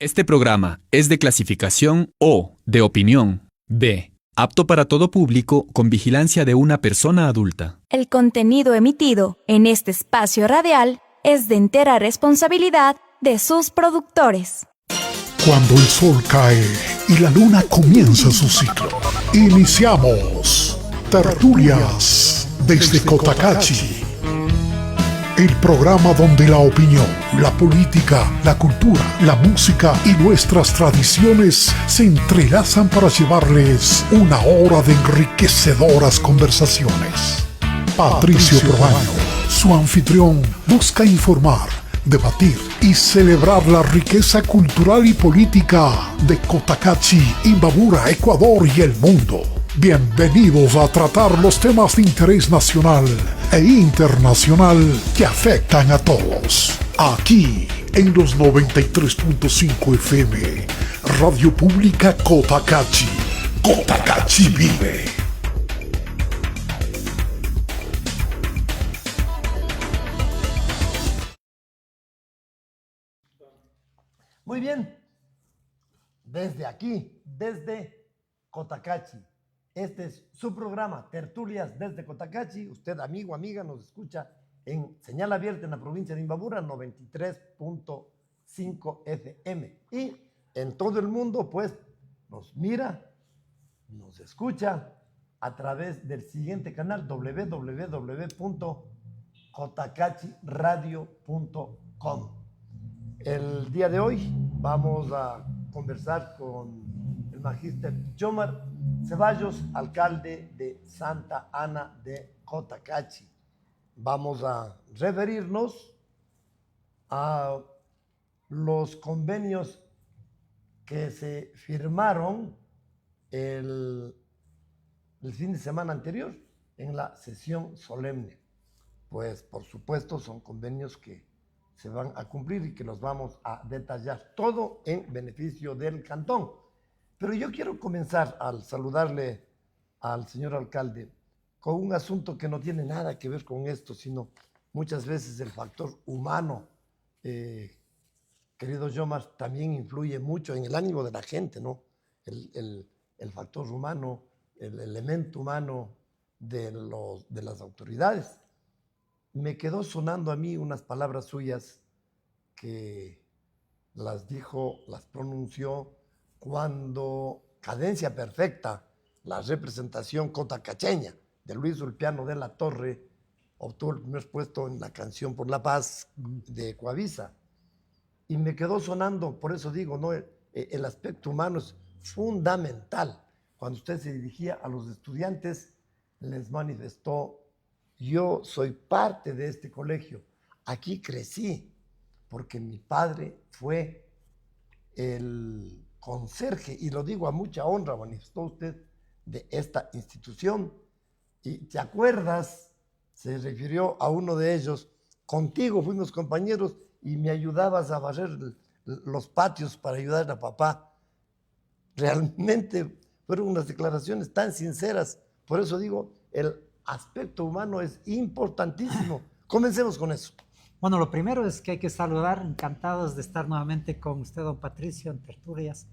Este programa es de clasificación O, de opinión, B, apto para todo público con vigilancia de una persona adulta. El contenido emitido en este espacio radial es de entera responsabilidad de sus productores. Cuando el sol cae y la luna comienza su ciclo, iniciamos Tertulias desde Cotacachi. El programa donde la opinión, la política, la cultura, la música y nuestras tradiciones se entrelazan para llevarles una hora de enriquecedoras conversaciones. Patricio Proaño, su anfitrión, busca informar, debatir y celebrar la riqueza cultural y política de Cotacachi, Imbabura, Ecuador y el mundo. Bienvenidos a tratar los temas de interés nacional e internacional que afectan a todos. Aquí, en los 93.5 FM, Radio Pública Cotacachi. Cotacachi vive. Muy bien, desde aquí, desde Cotacachi. Este es su programa, Tertulias desde Cotacachi. Usted, amigo, amiga, nos escucha en señal abierta en la provincia de Imbabura, 93.5 FM. Y en todo el mundo, pues, nos mira, nos escucha a través del siguiente canal, www.cotacachiradio.com. El día de hoy vamos a conversar con el magíster Yomar Ceballos, alcalde de Santa Ana de Cotacachi. Vamos a referirnos a los convenios que se firmaron el fin de semana anterior en la sesión solemne. Pues, por supuesto, son convenios que se van a cumplir y que los vamos a detallar, todo en beneficio del cantón. Pero yo quiero comenzar al saludarle al señor alcalde con un asunto que no tiene nada que ver con esto, sino muchas veces el factor humano, querido Yomar, también influye mucho en el ánimo de la gente, ¿no? El factor humano, el elemento humano de las autoridades. Me quedó sonando a mí unas palabras suyas que las pronunció cuando Cadencia Perfecta, la representación cotacacheña de Luis Ulpiano de la Torre, obtuvo el primer puesto en la canción Por la Paz de Coavisa. Y me quedó sonando, por eso digo, ¿no? El aspecto humano es fundamental. Cuando usted se dirigía a los estudiantes, les manifestó: yo soy parte de este colegio, aquí crecí, porque mi padre fue el conserje, y lo digo a mucha honra, manifestó usted, de esta institución. Y te acuerdas, se refirió a uno de ellos: contigo fuimos compañeros y me ayudabas a barrer los patios para ayudar a papá. Realmente fueron unas declaraciones tan sinceras. Por eso digo, el aspecto humano es importantísimo. Comencemos con eso. Bueno, lo primero es que hay que saludar, encantados de estar nuevamente con usted, don Patricio, en Tertulias.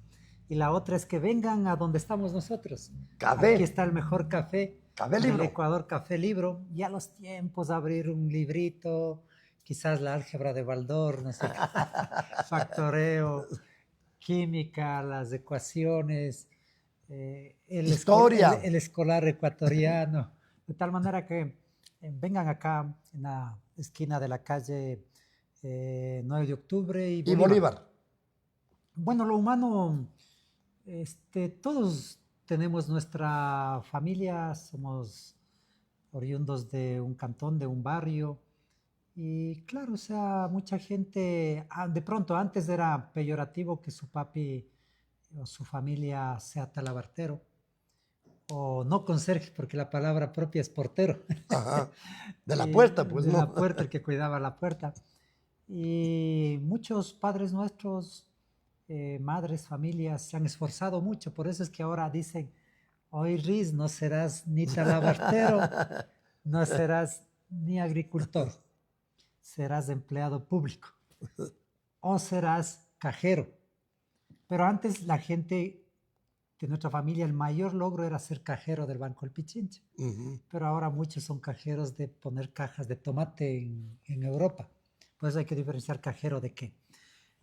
Y la otra es que vengan a donde estamos nosotros. Café. Aquí está el mejor café Café del Libro. Ecuador, Café Libro. Ya los tiempos, abrir un librito, quizás la álgebra de Baldor, no sé, factoreo, química, las ecuaciones, Historia. el escolar ecuatoriano. De tal manera que vengan acá en la esquina de la calle 9 de octubre y Bolívar. Bueno, lo humano, todos tenemos nuestra familia, somos oriundos de un cantón, de un barrio. Y claro, o sea, mucha gente, de pronto antes era peyorativo que su papi o su familia sea talabartero, o no conserje, porque la palabra propia es portero. Ajá. De la puerta, pues, de ¿no? la puerta, el que cuidaba la puerta. Y muchos padres nuestros, madres, familias, se han esforzado mucho. Por eso es que ahora dicen: hoy, Riz, no serás ni talabartero, no serás ni agricultor, serás empleado público o serás cajero. Pero antes la gente de nuestra familia, el mayor logro era ser cajero del Banco del Pichincha. Pero ahora muchos son cajeros de poner cajas de tomate en Europa. Por eso hay que diferenciar cajero de qué.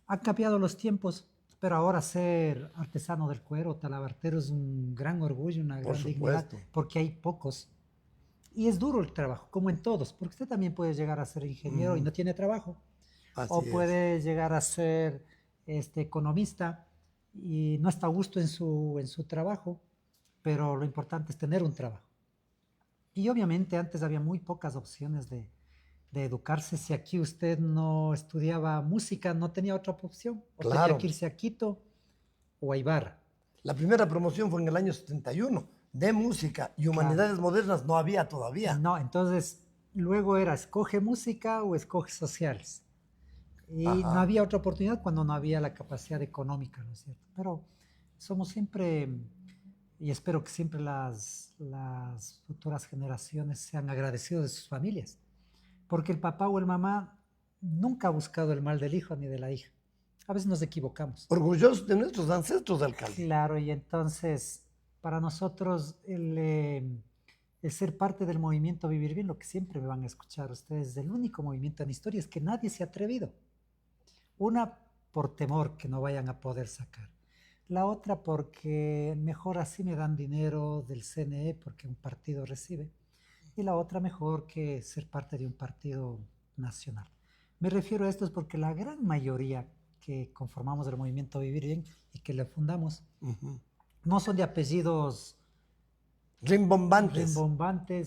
Han cambiado los tiempos, pero ahora ser artesano del cuero, talabartero, es un gran orgullo, una gran dignidad, porque hay pocos. Y es duro el trabajo, como en todos, porque usted también puede llegar a ser ingeniero y no tiene trabajo. O puede llegar a ser economista y no está a gusto en su trabajo, pero lo importante es tener un trabajo. Y obviamente antes había muy pocas opciones de educarse. Si aquí usted no estudiaba música, no tenía otra opción. O tenía que irse a Quito o a Ibarra. La primera promoción fue en el año 71, de música y humanidades modernas no había todavía. No, entonces luego era escoge música o escoge sociales. Y no había otra oportunidad cuando no había la capacidad económica, ¿no es cierto? Pero somos siempre, y espero que siempre las futuras generaciones sean agradecidos de sus familias, porque el papá o el mamá nunca ha buscado el mal del hijo ni de la hija. A veces nos equivocamos. Orgullosos de nuestros ancestros, alcalde. Claro, y entonces para nosotros el ser parte del movimiento Vivir Bien, lo que siempre me van a escuchar ustedes, el único movimiento en historia es que nadie se ha atrevido. Una, por temor que no vayan a poder sacar. La otra, porque mejor así me dan dinero del CNE porque un partido recibe. Y la otra, mejor que ser parte de un partido nacional. Me refiero a esto es porque la gran mayoría que conformamos el movimiento Vivir Bien y que le fundamos, no son de apellidos rimbombantes,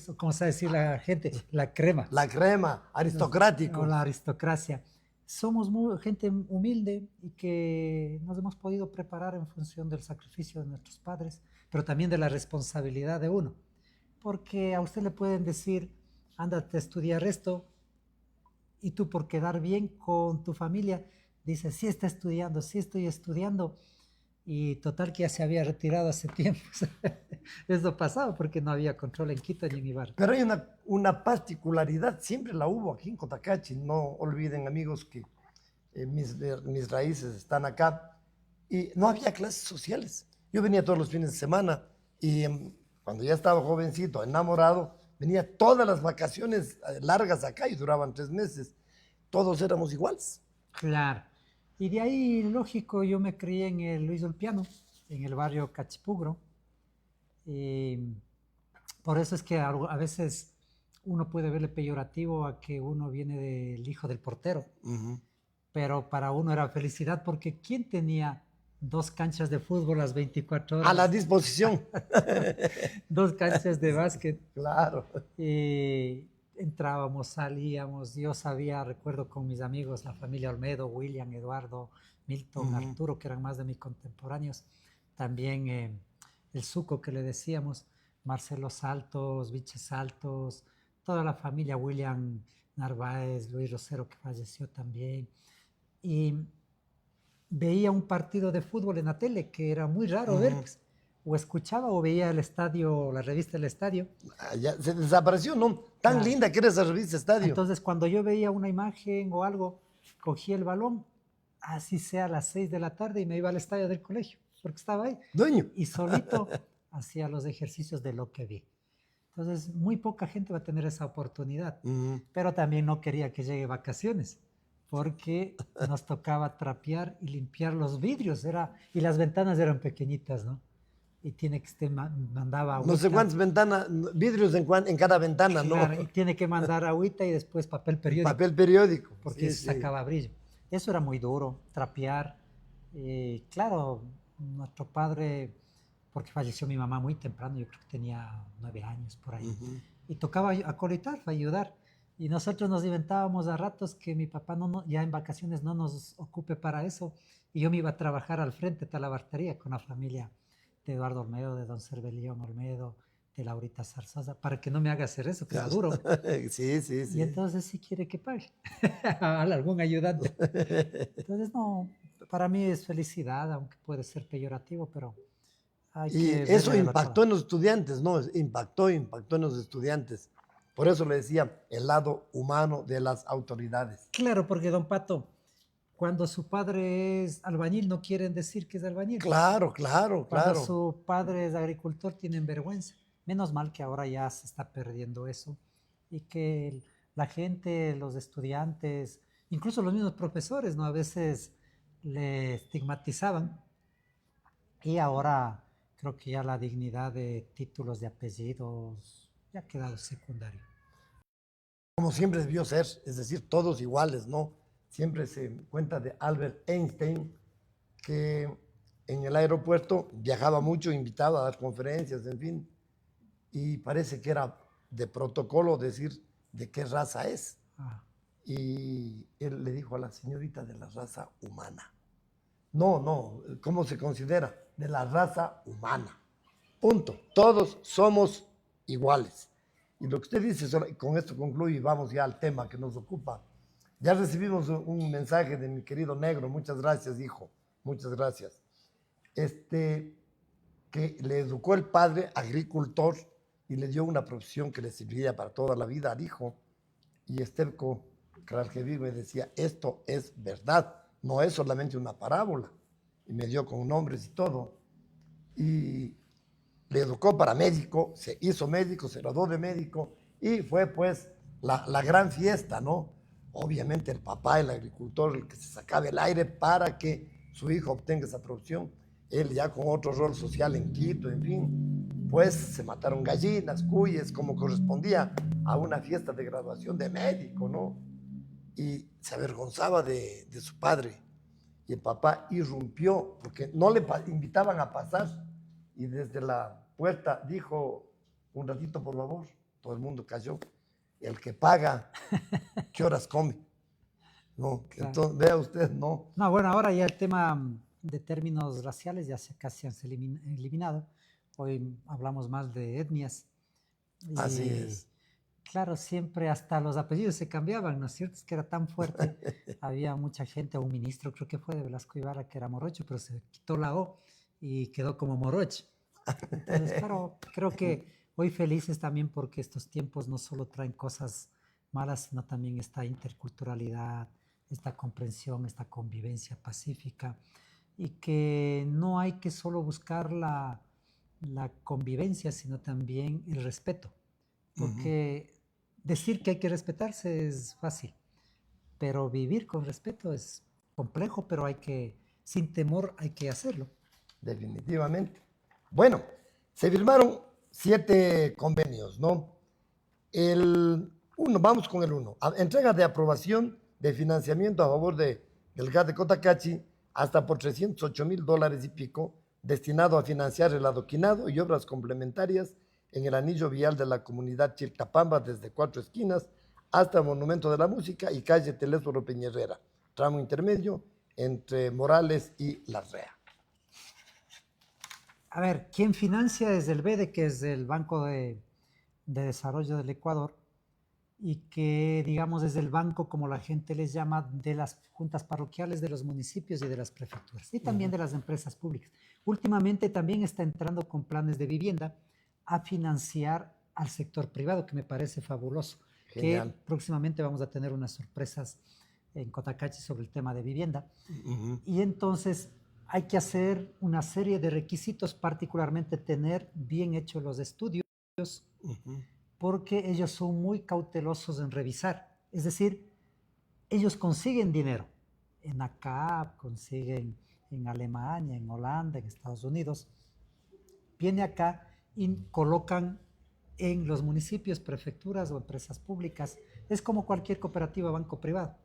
o como sabe decir la gente, la crema. La crema, aristocráticos. O la aristocracia. Somos gente humilde y que nos hemos podido preparar en función del sacrificio de nuestros padres, pero también de la responsabilidad de uno. Porque a usted le pueden decir, ándate a estudiar esto, y tú por quedar bien con tu familia, dices, sí está estudiando, sí estoy estudiando, y total que ya se había retirado hace tiempo. Eso pasaba porque no había control en Quito ni en Ibarra. Pero hay una particularidad, siempre la hubo aquí en Cotacachi. No olviden, amigos, que mis raíces están acá. Y no había clases sociales. Yo venía todos los fines de semana y cuando ya estaba jovencito, enamorado, venía todas las vacaciones largas acá y duraban 3 meses. Todos éramos iguales. Claro. Y de ahí, lógico, yo me crié en el Luis Ulpiano, en el barrio Cachipugro. Y por eso es que a veces uno puede verle peyorativo a que uno viene del hijo del portero. Pero para uno era felicidad porque ¿quién tenía 2 canchas de fútbol las 24 horas? A la disposición. 2 canchas de básquet. Claro. Y entrábamos, salíamos, yo recuerdo con mis amigos, la familia Olmedo, William, Eduardo, Milton, Arturo, que eran más de mis contemporáneos, también el Zuco que le decíamos, Marcelo Saltos, Viche Saltos, toda la familia, William Narváez, Luis Rosero que falleció también, y veía un partido de fútbol en la tele que era muy raro ver, pues, o escuchaba o veía el estadio, la revista El Estadio. Ya se desapareció, ¿no? Tan linda que era esa revista Estadio. Entonces, cuando yo veía una imagen o algo, cogía el balón, así sea a las 6 de la tarde, y me iba al estadio del colegio, porque estaba ahí. Dueño. Y solito hacía los ejercicios de lo que vi. Entonces, muy poca gente va a tener esa oportunidad. Pero también no quería que llegue vacaciones, porque nos tocaba trapear y limpiar los vidrios. Y las ventanas eran pequeñitas, ¿no? Y tiene que mandaba agüita. No sé cuántas vidrios en cada ventana, claro, ¿no? Y tiene que mandar agüita y después papel periódico. Papel periódico. Porque sí, sacaba brillo. Eso era muy duro, trapear. Claro, nuestro padre, porque falleció mi mamá muy temprano, yo creo que tenía 9 años por ahí. Y tocaba acolitar, ayudar. Y nosotros nos inventábamos a ratos que mi papá ya en vacaciones no nos ocupe para eso. Y yo me iba a trabajar al frente de talabartería con la familia de Eduardo Olmedo, de don Cervelión Olmedo, de Laurita Zarzosa, para que no me haga hacer eso, que es duro. Sí. Y entonces sí quiere que pague a algún ayudante. Entonces no, para mí es felicidad, aunque puede ser peyorativo, pero hay y que... eso impactó en los estudiantes, ¿no? Impactó en los estudiantes. Por eso le decía, el lado humano de las autoridades. Claro, porque don Pato, Cuando su padre es albañil, no quieren decir que es albañil. Claro, claro, Cuando claro. su padre es agricultor, tienen vergüenza. Menos mal que ahora ya se está perdiendo eso y que la gente, los estudiantes, incluso los mismos profesores, ¿no? A veces le estigmatizaban y ahora creo que ya la dignidad de títulos de apellidos ya ha quedado secundario. Como siempre debió ser, es decir, todos iguales, ¿no? Siempre se cuenta de Albert Einstein, que en el aeropuerto viajaba mucho, invitado a dar conferencias, en fin, y parece que era de protocolo decir de qué raza es. Ah, Y él le dijo a la señorita de la raza humana. No, no, ¿cómo se considera? De la raza humana. Punto. Todos somos iguales. Y lo que usted dice, con esto concluyo y vamos ya al tema que nos ocupa. Ya recibimos un mensaje de mi querido negro. Muchas gracias, hijo. Muchas gracias. Que le educó el padre agricultor y le dio una profesión que le serviría para toda la vida al hijo. Y Estevco Kraljevic me decía, esto es verdad, no es solamente una parábola. Y me dio con nombres y todo. Y le educó para médico, se hizo médico, se graduó de médico y fue pues la gran fiesta, ¿no? Obviamente el papá, el agricultor, el que se sacaba el aire para que su hijo obtenga esa profesión. Él ya con otro rol social en Quito, en fin, pues se mataron gallinas, cuyes, como correspondía a una fiesta de graduación de médico, ¿no? Y se avergonzaba de su padre. Y el papá irrumpió, porque no le invitaban a pasar, y desde la puerta dijo, un ratito por favor, todo el mundo cayó, el que paga, ¿qué horas come? No, claro. entonces, vea usted, no. No, bueno, ahora ya el tema de términos raciales ya casi se han eliminado. Hoy hablamos más de etnias. Y, Así es. claro, siempre hasta los apellidos se cambiaban, ¿no es cierto? Es que era tan fuerte. Había mucha gente, un ministro, creo que fue de Velasco Ibarra, que era morocho, pero se quitó la O y quedó como morocho. Entonces, claro, creo que hoy felices también porque estos tiempos no solo traen cosas malas, sino también esta interculturalidad, esta comprensión, esta convivencia pacífica y que no hay que solo buscar la convivencia, sino también el respeto. Porque decir que hay que respetarse es fácil, pero vivir con respeto es complejo, pero sin temor hay que hacerlo. Definitivamente. Bueno, se firmaron 7 convenios, ¿no? Vamos con el 1. Entrega de aprobación de financiamiento a favor del GAD de Cotacachi hasta por $308,000 y pico, destinado a financiar el adoquinado y obras complementarias en el anillo vial de la comunidad Chilcapamba desde 4 esquinas hasta el Monumento de la Música y calle Telésforo Peñerrera, tramo intermedio entre Morales y La Rea. A ver, ¿quién financia es el BEDE, que es el Banco de Desarrollo del Ecuador, y que, digamos, es el banco, como la gente les llama, de las juntas parroquiales de los municipios y de las prefecturas, y también de las empresas públicas. Últimamente también está entrando con planes de vivienda a financiar al sector privado, que me parece fabuloso. Genial. Que próximamente vamos a tener unas sorpresas en Cotacachi sobre el tema de vivienda. Y entonces hay que hacer una serie de requisitos, particularmente tener bien hechos los estudios, porque ellos son muy cautelosos en revisar. Es decir, ellos consiguen dinero en ACAP, consiguen en Alemania, en Holanda, en Estados Unidos. Viene acá y colocan en los municipios, prefecturas o empresas públicas. Es como cualquier cooperativa, banco privado.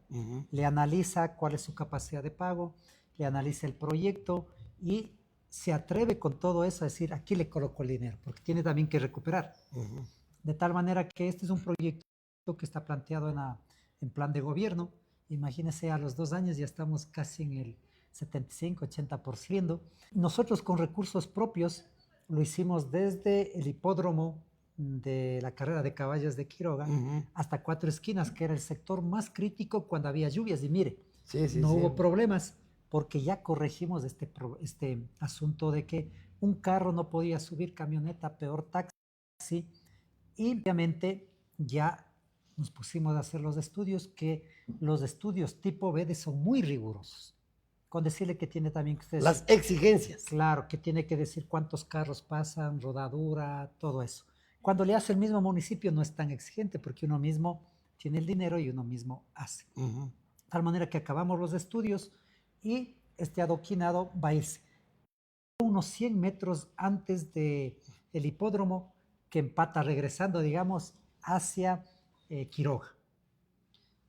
Le analiza cuál es su capacidad de pago, le analiza el proyecto y se atreve con todo eso a decir, aquí le coloco el dinero, porque tiene también que recuperar. De tal manera que este es un proyecto que está planteado en plan de gobierno. Imagínense, a los 2 años ya estamos casi en el 75-80%. Nosotros con recursos propios lo hicimos desde el hipódromo de la carrera de caballos de Quiroga hasta 4 esquinas, que era el sector más crítico cuando había lluvias. Y mire, no hubo problemas, porque ya corregimos este asunto de que un carro no podía subir, camioneta, peor taxi, y obviamente ya nos pusimos a hacer los estudios, que los estudios tipo BD son muy rigurosos. Con decirle que tiene también que ustedes... Las exigencias. Claro, que tiene que decir cuántos carros pasan, rodadura, todo eso. Cuando le hace el mismo municipio no es tan exigente porque uno mismo tiene el dinero y uno mismo hace. Ujú. De tal manera que acabamos los estudios y este adoquinado va a irse unos 100 metros antes del hipódromo que empata regresando, digamos, hacia Quiroga.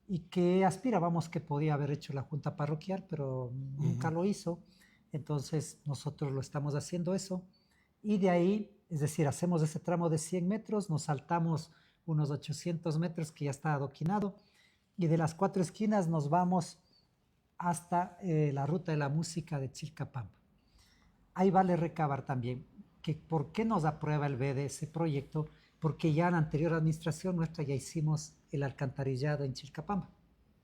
Y que aspirábamos que podía haber hecho la junta parroquial, pero nunca lo hizo. Entonces nosotros lo estamos haciendo eso. Y de ahí, es decir, hacemos ese tramo de 100 metros, nos saltamos unos 800 metros que ya está adoquinado. Y de las 4 esquinas nos vamos hasta la ruta de la música de Chilcapamba. Ahí vale recabar también que por qué nos aprueba el BD ese proyecto, porque ya en la anterior administración nuestra ya hicimos el alcantarillado en Chilcapamba.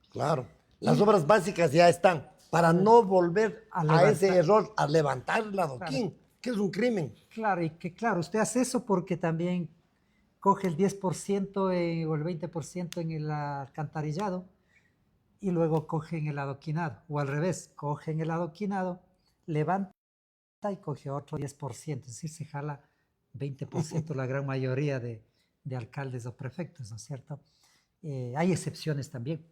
Claro. Las obras básicas ya están para no volver a ese error, a levantar el adoquín, que es un crimen. Claro, y que claro, usted hace eso porque también coge el 10% o el 20% en el alcantarillado y luego coge en el adoquinado, o al revés, coge en el adoquinado, levanta y coge otro 10%, es decir, se jala 20% la gran mayoría de alcaldes o prefectos, ¿no es cierto? Hay excepciones también.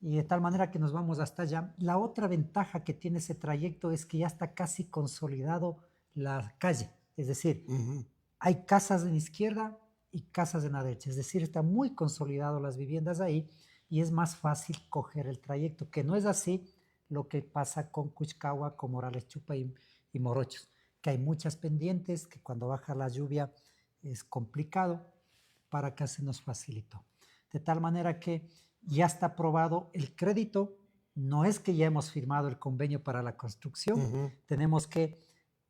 Y de tal manera que nos vamos hasta allá. La otra ventaja que tiene ese trayecto es que ya está casi consolidado la calle, es decir, hay casas en la izquierda y casas en la derecha, es decir, está muy consolidado las viviendas ahí y es más fácil coger el trayecto, que no es así lo que pasa con Cuchcagua, con Morales Chupa y Morochos, que hay muchas pendientes, que cuando baja la lluvia es complicado, para acá se nos facilitó. De tal manera que ya está aprobado el crédito, no es que ya hemos firmado el convenio para la construcción, tenemos que,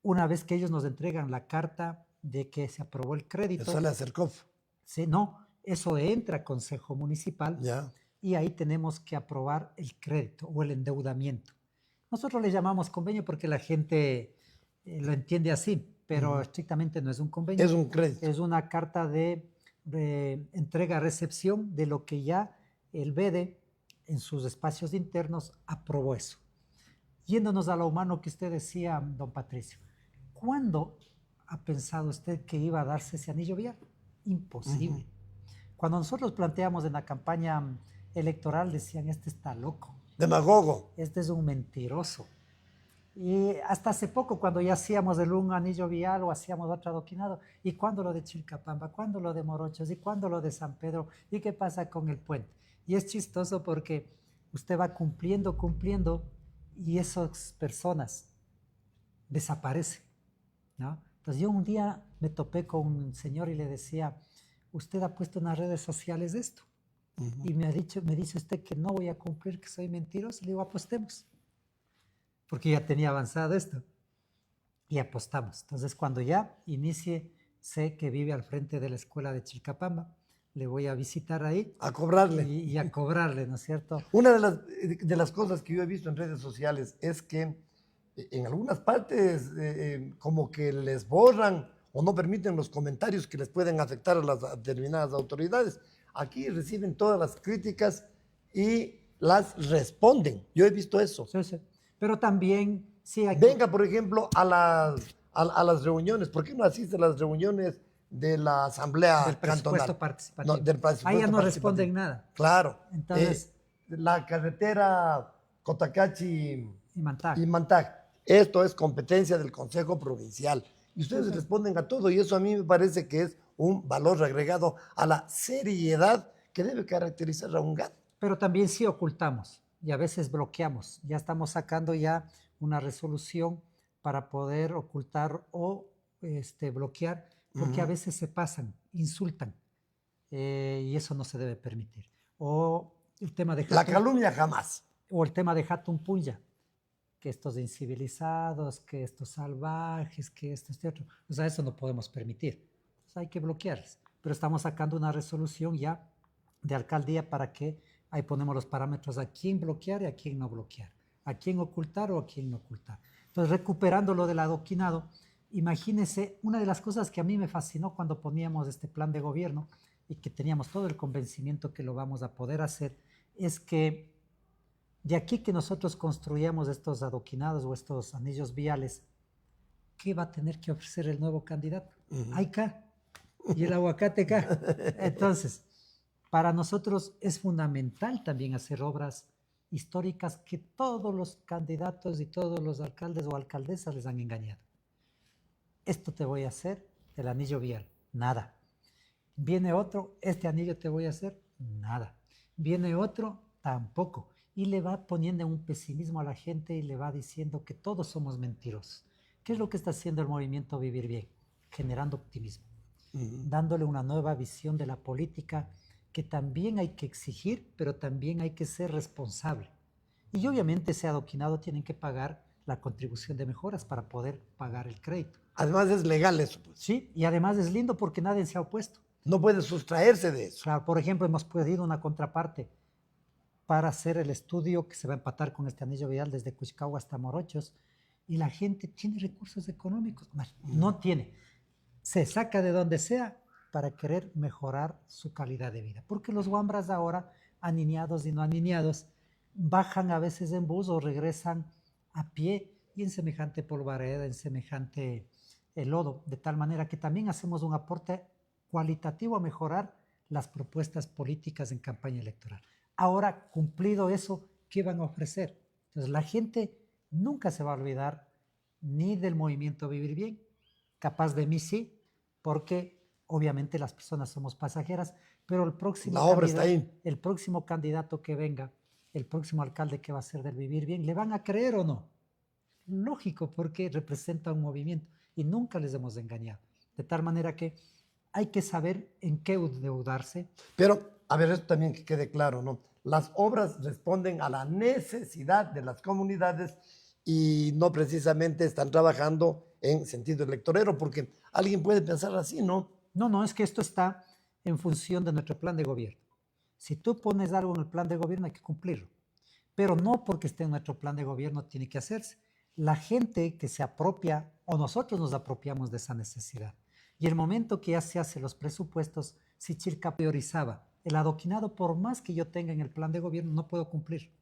una vez que ellos nos entregan la carta de que se aprobó el crédito. Eso le acercó. Sí, no, eso entra a Consejo Municipal Ya. y ahí tenemos que aprobar el crédito o el endeudamiento. Nosotros le llamamos convenio porque la gente lo entiende así, pero estrictamente no es un convenio. Es un crédito. Es una carta de entrega-recepción de lo que ya el BD en sus espacios internos aprobó eso. Yéndonos a lo humano que usted decía, don Patricio, ¿cuándo ha pensado usted que iba a darse ese anillo vial? Imposible. Cuando nosotros planteamos en la campaña electoral decían, este está loco. Demagogo. Este es un mentiroso. Y hasta hace poco, cuando ya hacíamos un anillo vial o hacíamos otro adoquinado, ¿y cuándo lo de Chilcapamba? ¿Cuándo lo de Morochos? ¿Y cuándo lo de San Pedro? ¿Y qué pasa con el puente? Y es chistoso porque usted va cumpliendo y esas personas desaparecen, ¿no? Entonces yo un día me topé con un señor y le decía, usted ha puesto en las redes sociales esto. Y me dice usted que no voy a cumplir, que soy mentiroso. Le digo, apostemos. Porque ya tenía avanzado esto. Y apostamos. Entonces, cuando ya inicie, sé que vive al frente de la escuela de Chilcapamba. Le voy a visitar ahí. A cobrarle. Y a cobrarle, ¿no es cierto? Una de las cosas que yo he visto en redes sociales es que en algunas partes como que les borran o no permiten los comentarios que les pueden afectar a las determinadas autoridades. Aquí reciben todas las críticas y las responden. Yo he visto eso. Sí, sí. Pero también, sí, hay Venga, por ejemplo, a las reuniones. ¿Por qué no asiste a las reuniones de la Asamblea del presupuesto Cantonal? participativo. No, del presupuesto Ahí ya no participativo. responden nada. Claro. Entonces, la carretera Cotacachi y Mantag. y Mantag. Esto es competencia del Consejo Provincial. Y ustedes responden a todo. Y eso a mí me parece que es un valor agregado a la seriedad que debe caracterizar a un GAT. Pero también sí ocultamos y a veces bloqueamos. Ya estamos sacando ya una resolución para poder ocultar o bloquear, porque a veces se pasan, insultan, y eso no se debe permitir. O el tema de La calumnia jamás. O el tema de Hatun Punya, que estos incivilizados, que estos salvajes, que esto, este otro. O sea, eso no podemos permitir. Entonces hay que bloquearles. Pero estamos sacando una resolución ya de alcaldía para que ahí ponemos los parámetros a quién bloquear y a quién no bloquear, a quién ocultar o a quién no ocultar. Entonces, recuperando lo del adoquinado, imagínense, una de las cosas que a mí me fascinó cuando poníamos este plan de gobierno y que teníamos todo el convencimiento que lo vamos a poder hacer, es que de aquí que nosotros construyamos estos adoquinados o estos anillos viales, ¿qué va a tener que ofrecer el nuevo candidato? Hay acá, y el aguacate acá. Entonces, para nosotros es fundamental también hacer obras históricas que todos los candidatos y todos los alcaldes o alcaldesas les han engañado. Esto te voy a hacer, el anillo vial, nada. Viene otro, este anillo te voy a hacer, nada. Viene otro, tampoco. Y le va poniendo un pesimismo a la gente y le va diciendo que todos somos mentirosos. ¿Qué es lo que está haciendo el movimiento Vivir Bien? Generando optimismo, dándole una nueva visión de la política que también hay que exigir, pero también hay que ser responsable. Y obviamente ese adoquinado tienen que pagar la contribución de mejoras para poder pagar el crédito. Además es legal eso, pues. Sí, y además es lindo porque nadie se ha opuesto. No puede sustraerse de eso. Claro, por ejemplo, hemos pedido una contraparte para hacer el estudio que se va a empatar con este anillo vial desde Cuixcahua hasta Morochos, y la gente tiene recursos económicos. No tiene. Se saca de donde sea para querer mejorar su calidad de vida. Porque los guambras ahora, aniñados y no aniñados, bajan a veces en bus o regresan a pie y en semejante polvareda, en semejante lodo, de tal manera que también hacemos un aporte cualitativo a mejorar las propuestas políticas en campaña electoral. Ahora, cumplido eso, ¿qué van a ofrecer? Entonces, la gente nunca se va a olvidar ni del movimiento Vivir Bien, capaz de mí sí, porque obviamente las personas somos pasajeras, pero La obra está ahí. el próximo candidato que venga, el próximo alcalde que va a ser del Vivir Bien, ¿le van a creer o no? Lógico, porque representa un movimiento y nunca les hemos engañado. De tal manera que hay que saber en qué endeudarse. Pero, a ver, esto también que quede claro, ¿no? Las obras responden a la necesidad de las comunidades y no precisamente están trabajando en sentido electorero, porque alguien puede pensar así, ¿no? No, es que esto está en función de nuestro plan de gobierno. Si tú pones algo en el plan de gobierno hay que cumplirlo, pero no porque esté en nuestro plan de gobierno tiene que hacerse. La gente que se apropia o nosotros nos apropiamos de esa necesidad. Y el momento que ya se hacen los presupuestos, si Chilca priorizaba el adoquinado, por más que yo tenga en el plan de gobierno, no puedo cumplir.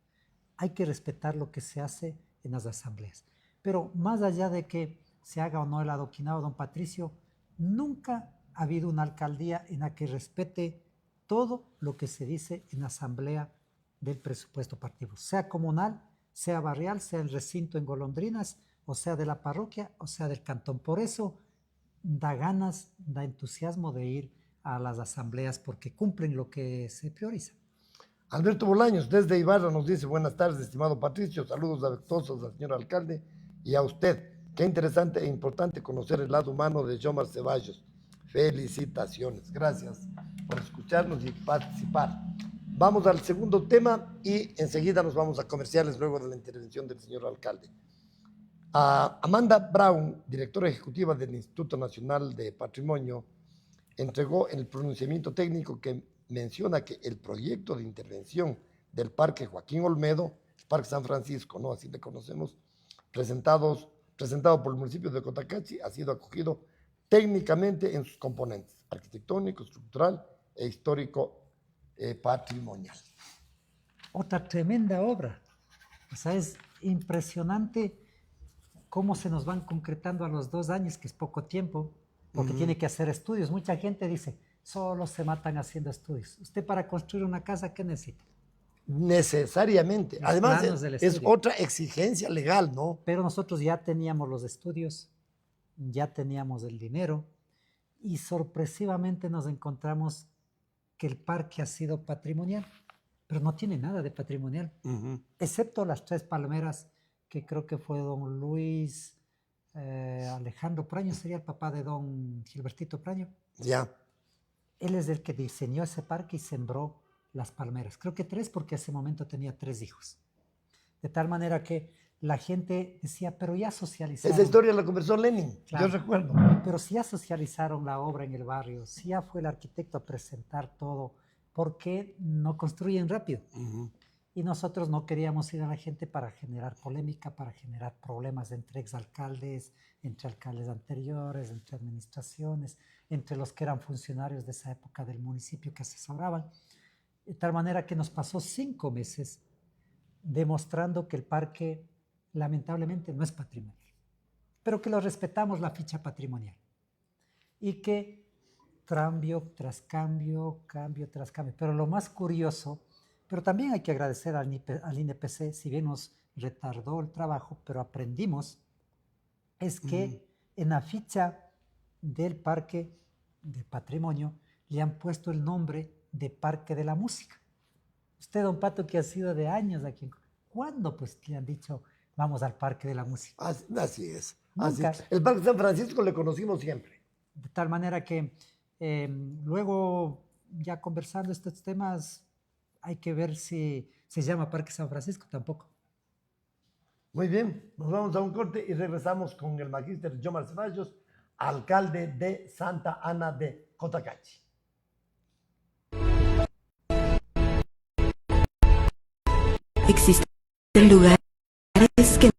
Hay que respetar lo que se hace en las asambleas. Pero más allá de que se haga o no el adoquinado, don Patricio, nunca ha habido una alcaldía en la que respete todo lo que se dice en asamblea del presupuesto partido, sea comunal, sea barrial, sea el recinto en Golondrinas, o sea de la parroquia, o sea del cantón. Por eso da ganas, da entusiasmo de ir a las asambleas porque cumplen lo que se prioriza. Alberto Bolaños, desde Ibarra, nos dice: buenas tardes, estimado Patricio, saludos afectuosos al señor alcalde y a usted. Qué interesante e importante conocer el lado humano de Yomar Ceballos. Felicitaciones, gracias por escucharnos y participar. Vamos al segundo tema y enseguida nos vamos a comerciales luego de la intervención del señor alcalde. Amanda Brown, directora ejecutiva del Instituto Nacional de Patrimonio, entregó el pronunciamiento técnico que menciona que el proyecto de intervención del Parque Joaquín Olmedo, el Parque San Francisco, ¿no? Así le conocemos, presentado por el municipio de Cotacachi, ha sido acogido técnicamente en sus componentes arquitectónico, estructural e histórico patrimonial. Otra tremenda obra. O sea, es impresionante cómo se nos van concretando a los 2 años, que es poco tiempo, porque tiene que hacer estudios. Mucha gente dice, solo se matan haciendo estudios. Usted para construir una casa, ¿qué necesita? Necesariamente. Los Además, planos del es estudio. otra exigencia legal, ¿no? Pero nosotros ya teníamos los estudios, ya teníamos el dinero y sorpresivamente nos encontramos que el parque ha sido patrimonial, pero no tiene nada de patrimonial, excepto las 3 palmeras que creo que fue don Luis Alejandro Praño, sería el papá de don Gilbertito Praño. Ya. Él es el que diseñó ese parque y sembró las palmeras. Creo que 3 porque ese momento tenía 3 hijos. De tal manera que la gente decía, pero ya socializaron. Esa historia la conversó Lenin, Claro. yo recuerdo. Pero si ya socializaron la obra en el barrio, si ya fue el arquitecto a presentar todo, ¿por qué no construyen rápido? Y nosotros no queríamos ir a la gente para generar polémica, para generar problemas entre exalcaldes, entre alcaldes anteriores, entre administraciones, entre los que eran funcionarios de esa época del municipio que asesoraban, de tal manera que nos pasó 5 meses demostrando que el parque lamentablemente no es patrimonial, pero que lo respetamos la ficha patrimonial y que cambio tras cambio, cambio tras cambio. Pero lo más curioso, pero también hay que agradecer al INPC, si bien nos retardó el trabajo, pero aprendimos, es que en la ficha del parque de patrimonio le han puesto el nombre de Parque de la Música. Usted, don Pato, que ha sido de años aquí, ¿cuándo pues le han dicho vamos al Parque de la Música? Así es. Nunca. Así es. El Parque San Francisco le conocimos siempre. De tal manera que luego, ya conversando estos temas, hay que ver si se llama Parque San Francisco tampoco. Muy bien, nos vamos a un corte y regresamos con el magíster Yomar Ceballos, alcalde de Santa Ana de Cotacachi. Existen lugares que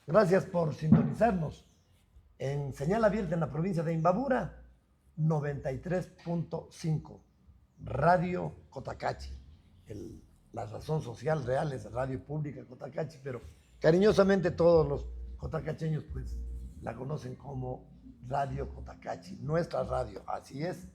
Gracias por sintonizarnos en señal abierta en la provincia de Imbabura. 93.5, Radio Cotacachi. La razón social real es Radio Pública Cotacachi, pero cariñosamente todos los cotacacheños pues la conocen como Radio Cotacachi, nuestra radio, así es.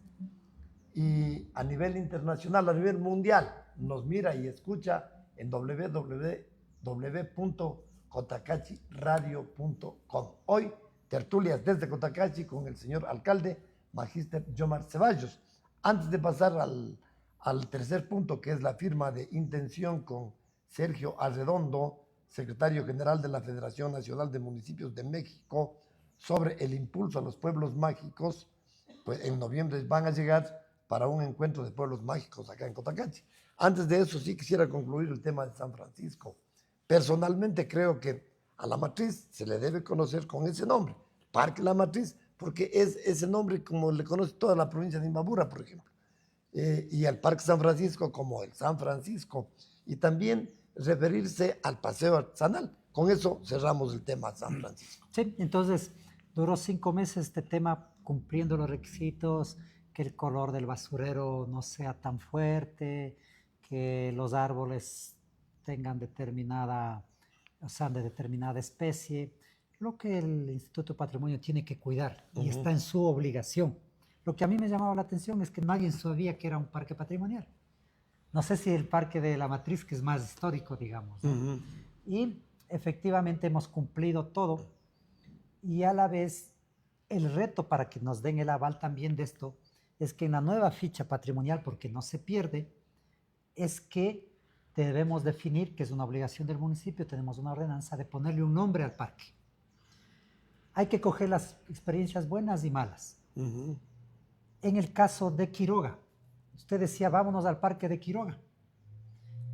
Y a nivel internacional, a nivel mundial, nos mira y escucha en www.cotacachiradio.com. Hoy, tertulias desde Cotacachi con el señor alcalde, Magíster Yomar Ceballos. Antes de pasar al tercer punto, que es la firma de intención con Sergio Arredondo, secretario general de la Federación Nacional de Municipios de México, sobre el impulso a los pueblos mágicos, pues en noviembre van a llegar para un encuentro de pueblos mágicos acá en Cotacachi. Antes de eso, sí quisiera concluir el tema de San Francisco. Personalmente creo que a la matriz se le debe conocer con ese nombre, Parque La Matriz, porque es ese nombre como le conoce toda la provincia de Imbabura, por ejemplo. Y al Parque San Francisco como el San Francisco. Y también referirse al paseo artesanal. Con eso cerramos el tema San Francisco. Sí, entonces duró 5 meses este tema cumpliendo los requisitos, que el color del basurero no sea tan fuerte, que los árboles tengan determinada, o sean de determinada especie, lo que el Instituto de Patrimonio tiene que cuidar y está en su obligación. Lo que a mí me llamaba la atención es que nadie sabía que era un parque patrimonial. No sé si el Parque de la Matriz, que es más histórico, digamos, ¿no? Y efectivamente hemos cumplido todo y a la vez el reto para que nos den el aval también de esto es que en la nueva ficha patrimonial, porque no se pierde, es que debemos definir, que es una obligación del municipio, tenemos una ordenanza de ponerle un nombre al parque. Hay que coger las experiencias buenas y malas. En el caso de Quiroga, usted decía, vámonos al Parque de Quiroga.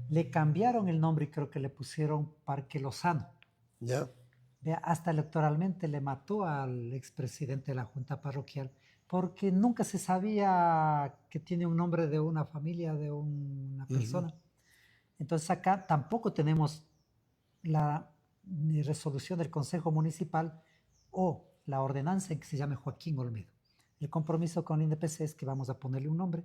Le cambiaron el nombre y creo que le pusieron Parque Lozano. ¿Ya? Hasta electoralmente le mató al expresidente de la Junta Parroquial porque nunca se sabía que tiene un nombre de una familia, de una persona. Entonces acá tampoco tenemos la resolución del Consejo Municipal o la ordenanza en que se llame Joaquín Olmedo. El compromiso con el INDPC es que vamos a ponerle un nombre.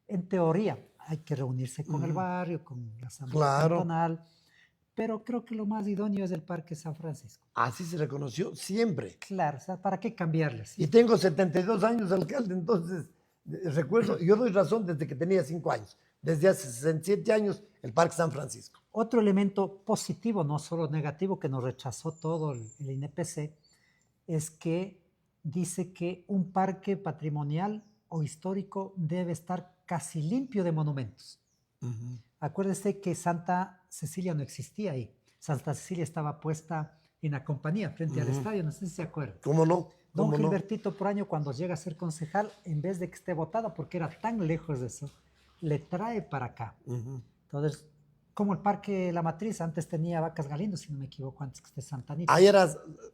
En teoría hay que reunirse con el barrio, con la asamblea cantonal, pero creo que lo más idóneo es el Parque San Francisco. Así se le conoció siempre. Claro, o sea, ¿para qué cambiarles? Y tengo 72 años, alcalde, entonces recuerdo, yo doy razón desde que tenía 5 años. Desde hace 67 años, el Parque San Francisco. Otro elemento positivo, no solo negativo, que nos rechazó todo el INPC, es que dice que un parque patrimonial o histórico debe estar casi limpio de monumentos. Acuérdese que Santa Cecilia no existía ahí. Santa Cecilia estaba puesta en la compañía, frente al estadio, no sé si se acuerdan. ¿Cómo no? Don Gilbertito Proaño, cuando llega a ser concejal, en vez de que esté votado, porque era tan lejos de eso, le trae para acá. Entonces, como el Parque La Matriz, antes tenía Vacas Galindo, si no me equivoco, antes que esté Santa Anita. Ahí era,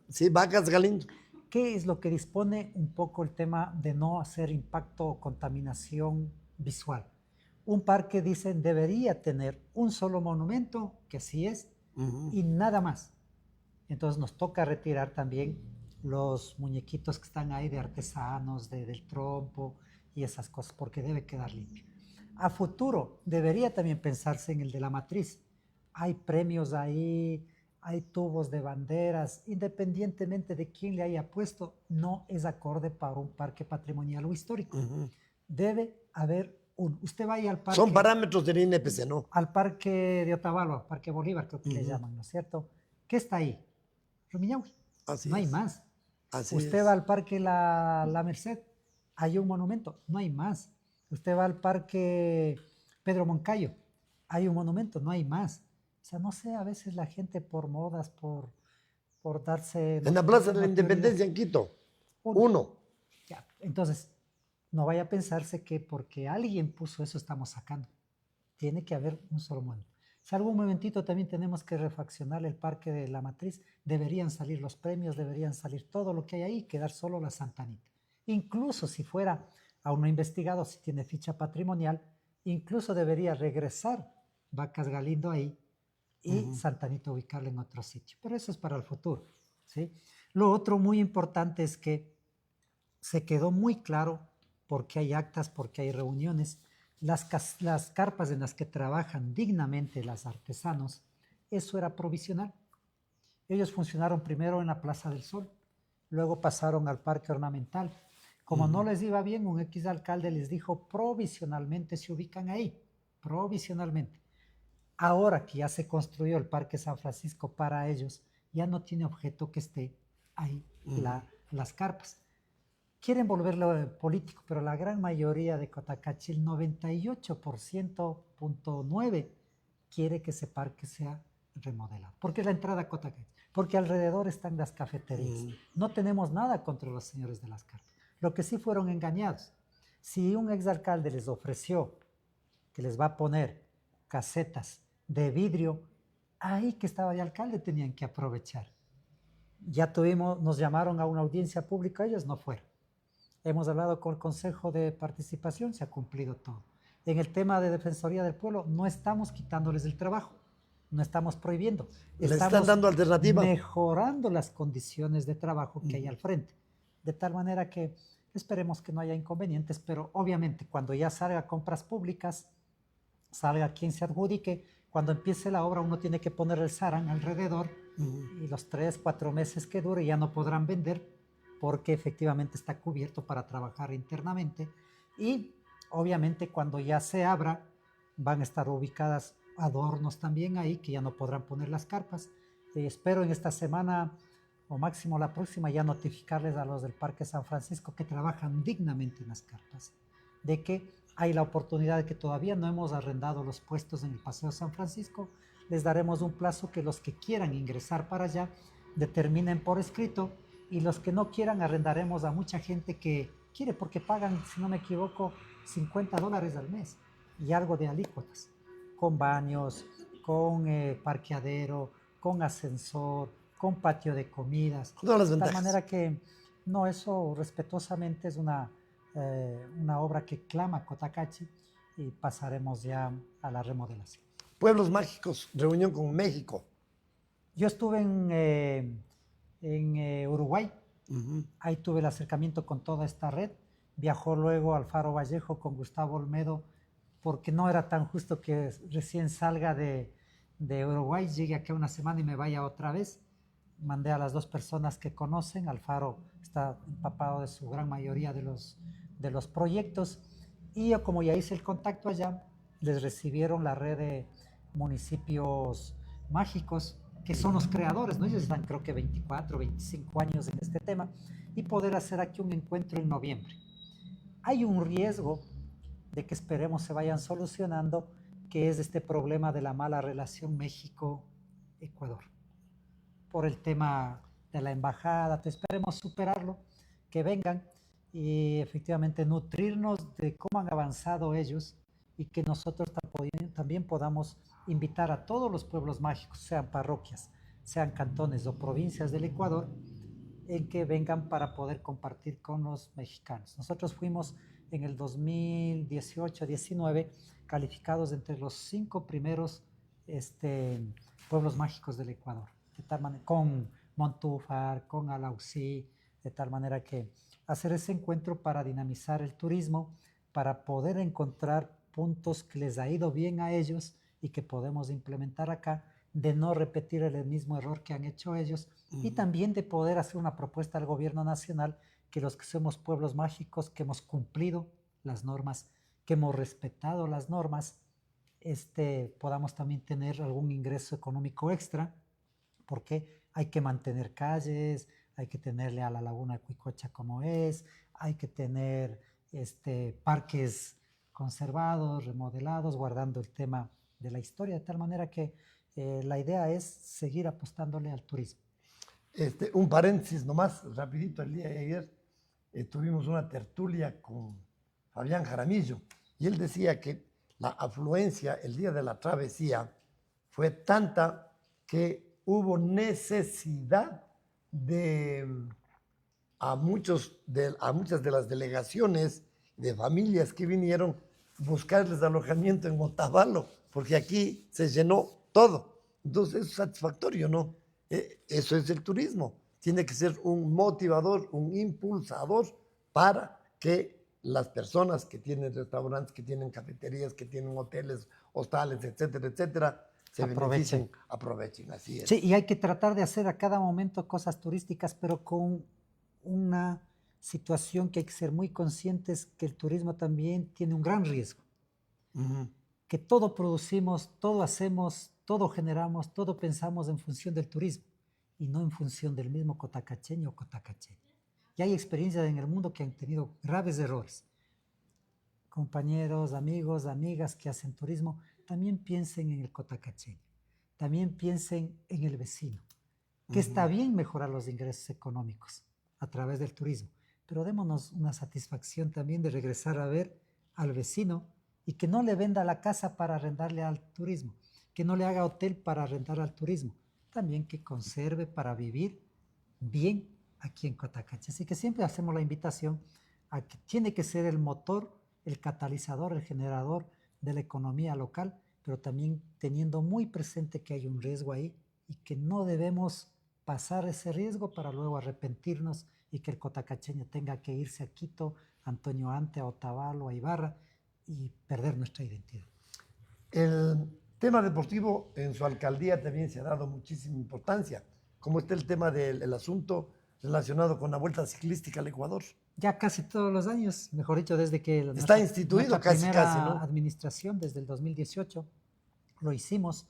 sí, Vacas Galindo. ¿Qué es lo que dispone un poco el tema de no hacer impacto o contaminación visual? Un parque, dicen, debería tener un solo monumento, que así es, y nada más. Entonces nos toca retirar también los muñequitos que están ahí de artesanos, del trompo y esas cosas, porque debe quedar limpio. A futuro debería también pensarse en el de la Matriz. Hay premios ahí, hay tubos de banderas, independientemente de quién le haya puesto, no es acorde para un parque patrimonial o histórico. Debe haber uno. Usted vaya al parque... Son parámetros del INPC, ¿no? Al parque de Otavalo, al parque Bolívar, creo que le llaman, ¿no es cierto? ¿Qué está ahí? Rumiñahui. No hay más. Usted va al parque la Merced, hay un monumento, no hay más. Usted va al parque Pedro Moncayo, hay un monumento, no hay más. O sea, no sé, a veces la gente por modas, por darse... En la Plaza de la Independencia en Quito, uno. Ya, entonces, no vaya a pensarse que porque alguien puso eso estamos sacando. Tiene que haber un solo monumento. Si algún momentito también tenemos que refaccionar el Parque de la Matriz, deberían salir los premios, deberían salir todo lo que hay ahí, quedar solo la Santa Anita. Incluso si fuera a uno investigado, si tiene ficha patrimonial, incluso debería regresar Vacas Galindo ahí y Santa Anita ubicarla en otro sitio. Pero eso es para el futuro, ¿sí? Lo otro muy importante es que se quedó muy claro porque hay actas, porque hay reuniones. Las carpas en las que trabajan dignamente los artesanos, eso era provisional. Ellos funcionaron primero en la Plaza del Sol, luego pasaron al Parque Ornamental. Como no les iba bien, un ex alcalde les dijo provisionalmente se ubican ahí, provisionalmente. Ahora que ya se construyó el Parque San Francisco para ellos, ya no tiene objeto que esté ahí las carpas. Quieren volverlo político, pero la gran mayoría de Cotacachi, el 98.9%, quiere que ese parque sea remodelado. Porque es la entrada a Cotacachi, porque alrededor están las cafeterías. No tenemos nada contra los señores de las carpas. Lo que sí fueron engañados. Si un exalcalde les ofreció que les va a poner casetas de vidrio, ahí que estaba de alcalde tenían que aprovechar. Ya nos llamaron a una audiencia pública, ellos no fueron. Hemos hablado con el Consejo de Participación, se ha cumplido todo. En el tema de Defensoría del Pueblo, no estamos quitándoles el trabajo, no estamos prohibiendo. ¿Le están dando alternativa? Mejorando las condiciones de trabajo que hay al frente. De tal manera que esperemos que no haya inconvenientes, pero obviamente cuando ya salga compras públicas, salga quien se adjudique, cuando empiece la obra uno tiene que poner el SARAN alrededor y los 3, 4 meses que dure ya no podrán vender porque efectivamente está cubierto para trabajar internamente y obviamente cuando ya se abra van a estar ubicadas adornos también ahí que ya no podrán poner las carpas. Espero en esta semana o máximo la próxima ya notificarles a los del Parque San Francisco que trabajan dignamente en las carpas, de que hay la oportunidad de que todavía no hemos arrendado los puestos en el Paseo San Francisco, les daremos un plazo que los que quieran ingresar para allá determinen por escrito y los que no quieran arrendaremos a mucha gente que quiere porque pagan, si no me equivoco, $50 al mes y algo de alícuotas, con baños, con parqueadero, con ascensor, con patio de comidas. Todas las de tal ventajas. manera que, no, eso respetuosamente es una obra que clama Cotacachi y pasaremos ya a la remodelación. Pueblos Mágicos, reunión con México. Yo estuve en Uruguay, ahí tuve el acercamiento con toda esta red, viajó luego Alfaro Vallejo con Gustavo Olmedo, porque no era tan justo que recién salga de Uruguay, llegue aquí una semana y me vaya otra vez. Mandé a las 2 personas que conocen, Alfaro está empapado de su gran mayoría de los proyectos, y yo como ya hice el contacto allá, les recibieron la red de municipios mágicos, que son los creadores, ¿no? Ellos están creo que 24, 25 años en este tema, y poder hacer aquí un encuentro en noviembre. Hay un riesgo de que esperemos se vayan solucionando, que es este problema de la mala relación México-Ecuador, por el tema de la embajada. Entonces esperemos superarlo, que vengan y efectivamente nutrirnos de cómo han avanzado ellos y que nosotros también podamos invitar a todos los pueblos mágicos, sean parroquias, sean cantones o provincias del Ecuador, en que vengan para poder compartir con los mexicanos. Nosotros fuimos en el 2018-19 calificados entre los 5 primeros pueblos mágicos del Ecuador, de tal manera, con Montúfar, con Alausí, de tal manera que hacer ese encuentro para dinamizar el turismo, para poder encontrar puntos que les ha ido bien a ellos y que podemos implementar acá, de no repetir el mismo error que han hecho ellos, y también de poder hacer una propuesta al gobierno nacional que los que somos pueblos mágicos, que hemos cumplido las normas, que hemos respetado las normas, podamos también tener algún ingreso económico extra, porque hay que mantener calles, hay que tenerle a la laguna de Cuicocha como es, hay que tener parques conservados, remodelados, guardando el tema de la historia, de tal manera que la idea es seguir apostándole al turismo. Un paréntesis nomás, rapidito, el día de ayer tuvimos una tertulia con Fabián Jaramillo y él decía que la afluencia el día de la travesía fue tanta que hubo necesidad a muchas de las delegaciones de familias que vinieron buscarles alojamiento en Otavalo, porque aquí se llenó todo. Entonces es satisfactorio, ¿no? Eso es el turismo. Tiene que ser un motivador, un impulsador para que las personas que tienen restaurantes, que tienen cafeterías, que tienen hoteles, hostales, etcétera, etcétera, se beneficien, aprovechen, así es. Sí, y hay que tratar de hacer a cada momento cosas turísticas, pero con una situación que hay que ser muy conscientes que el turismo también tiene un gran riesgo. Que todo producimos, todo hacemos, todo generamos, todo pensamos en función del turismo y no en función del mismo cotacacheño o cotacacheña. Y hay experiencias en el mundo que han tenido graves errores. Compañeros, amigos, amigas que hacen turismo, también piensen en el cotacacheño, también piensen en el vecino, que está bien mejorar los ingresos económicos a través del turismo, pero démonos una satisfacción también de regresar a ver al vecino y que no le venda la casa para arrendarle al turismo, que no le haga hotel para arrendar al turismo, también que conserve para vivir bien aquí en Cotacachi. Así que siempre hacemos la invitación a que tiene que ser el motor, el catalizador, el generador de la economía local, pero también teniendo muy presente que hay un riesgo ahí y que no debemos pasar ese riesgo para luego arrepentirnos y que el cotacacheño tenga que irse a Quito, a Antonio Ante, a Otavalo, a Ibarra y perder nuestra identidad. El tema deportivo en su alcaldía también se ha dado muchísima importancia. ¿Cómo está el tema del asunto relacionado con la Vuelta Ciclística al Ecuador? Ya casi todos los años, mejor dicho, desde que está instituido casi, ¿no? Administración, desde el 2018, lo hicimos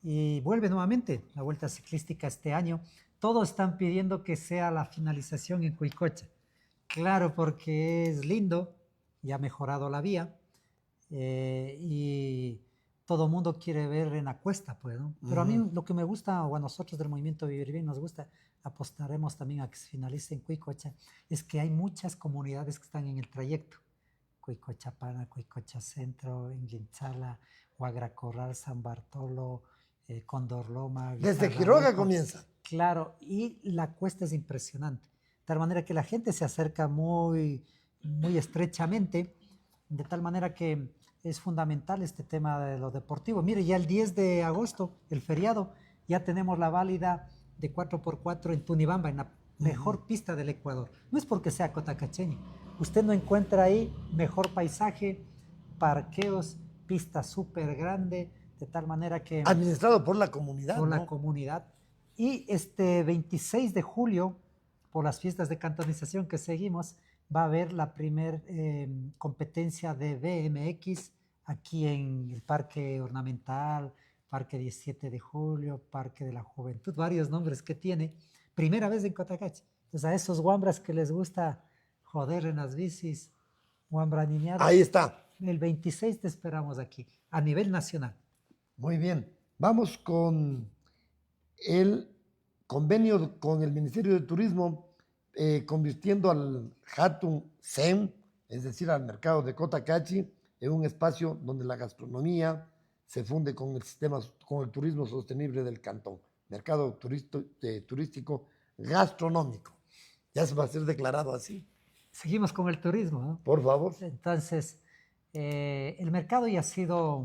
y vuelve nuevamente la Vuelta Ciclística este año. Todos están pidiendo que sea la finalización en Cuicocha. Claro, porque es lindo y ha mejorado la vía y todo el mundo quiere ver en la cuesta, pues, ¿no? Pero a mí lo que me gusta, o a nosotros del Movimiento Vivir Bien nos gusta, apostaremos también a que se finalice en Cuicocha, es que hay muchas comunidades que están en el trayecto. Cuicocha Pana, Cuicocha Centro, Inguinzala, Huagra Corral, San Bartolo, Condorloma. Desde Quiroga comienza. Claro, y la cuesta es impresionante. De tal manera que la gente se acerca muy, muy estrechamente, de tal manera que es fundamental este tema de lo deportivo. Mire, ya el 10 de agosto, el feriado, ya tenemos la válida de 4x4 en Tunibamba, en la mejor pista del Ecuador. No es porque sea cotacacheño. Usted no encuentra ahí mejor paisaje, parqueos, pista súper grande, de tal manera que... Administrado por la comunidad, Por ¿no? la comunidad. Y este 26 de julio, por las fiestas de cantonización que seguimos, va a haber la primer competencia de BMX aquí en el Parque Ornamental, Parque 17 de Julio, Parque de la Juventud, varios nombres que tiene. Primera vez en Cotacachi. Entonces a esos guambras que les gusta joder en las bicis, guambraninear. Ahí está. El 26 te esperamos aquí, a nivel nacional. Muy bien. Vamos con el convenio con el Ministerio de Turismo, convirtiendo al Hatun Sen, es decir, al mercado de Cotacachi, en un espacio donde la gastronomía se funde con el sistema, con el turismo sostenible del cantón. Mercado turístico gastronómico. Ya se va a ser declarado así. Seguimos con el turismo, ¿no? Por favor. Entonces, el mercado ya ha sido,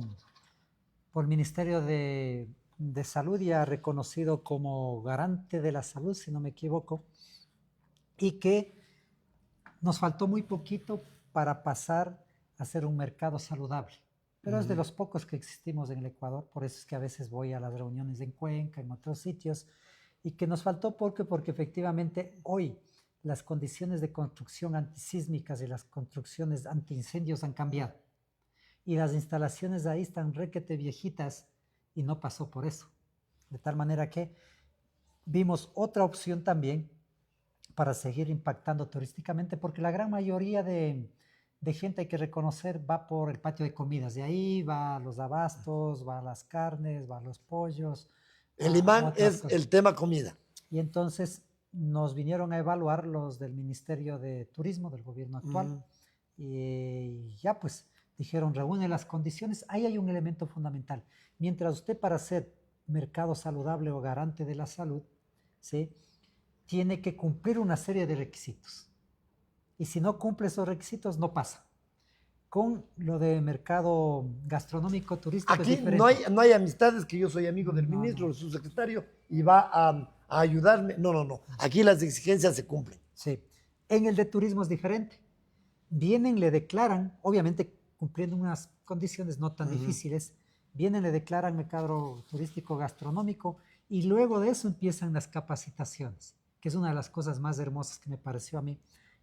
por el Ministerio de Salud, ya reconocido como garante de la salud, si no me equivoco, y que nos faltó muy poquito para pasar a ser un mercado saludable. Pero es de los pocos que existimos en el Ecuador, por eso es que a veces voy a las reuniones en Cuenca, en otros sitios, y que nos faltó porque efectivamente hoy las condiciones de construcción antisísmicas y las construcciones antiincendios han cambiado. Y las instalaciones ahí están requete viejitas y no pasó por eso. De tal manera que vimos otra opción también para seguir impactando turísticamente, porque la gran mayoría de gente, hay que reconocer, va por el patio de comidas. De ahí va a los abastos, va a las carnes, va a los pollos. El imán es el tema comida. Y entonces nos vinieron a evaluar los del Ministerio de Turismo, del gobierno actual, y ya pues dijeron, reúne las condiciones. Ahí hay un elemento fundamental. Mientras usted, para ser mercado saludable o garante de la salud, ¿sí?, tiene que cumplir una serie de requisitos. Y si no cumple esos requisitos, no pasa. Con lo de mercado gastronómico, turístico, aquí es diferente. no hay amistades, que yo soy amigo del ministro, de su secretario, y va a ayudarme. No. Aquí las exigencias se cumplen. Sí. En el de turismo es diferente. vienen, le declaran, obviamente cumpliendo unas condiciones no tan difíciles, vienen, le declaran mercado turístico gastronómico y luego de eso empiezan las capacitaciones, que es una de las cosas más hermosas que me pareció a mí,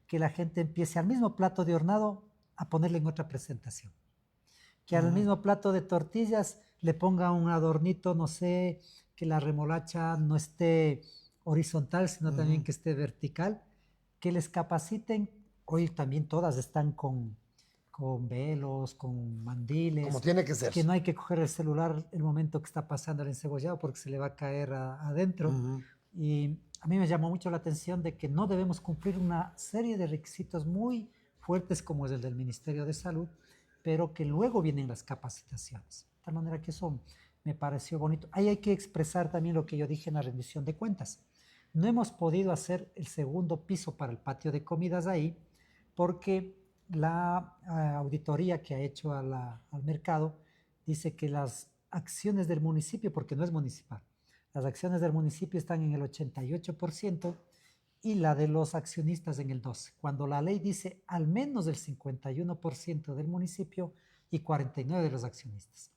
que la gente empiece al mismo plato de hornado a ponerle en otra presentación. Que al mismo plato de tortillas le ponga un adornito, no sé, que la remolacha no esté horizontal, sino también que esté vertical, que les capaciten. Hoy también todas están con velos, con mandiles. Como tiene que ser. Que no hay que coger el celular el momento que está pasando el encebollado porque se le va a caer adentro. Y a mí me llamó mucho la atención de que no debemos cumplir una serie de requisitos muy fuertes como es el del Ministerio de Salud, pero que luego vienen las capacitaciones. De tal manera que eso me pareció bonito. Ahí hay que expresar también lo que yo dije en la rendición de cuentas. No hemos podido hacer el segundo piso para el patio de comidas ahí porque la auditoría que ha hecho al mercado dice que las acciones del municipio, porque no es municipal, las acciones del municipio están en el 88% y la de los accionistas en el 12%, cuando la ley dice al menos el 51% del municipio y 49% de los accionistas.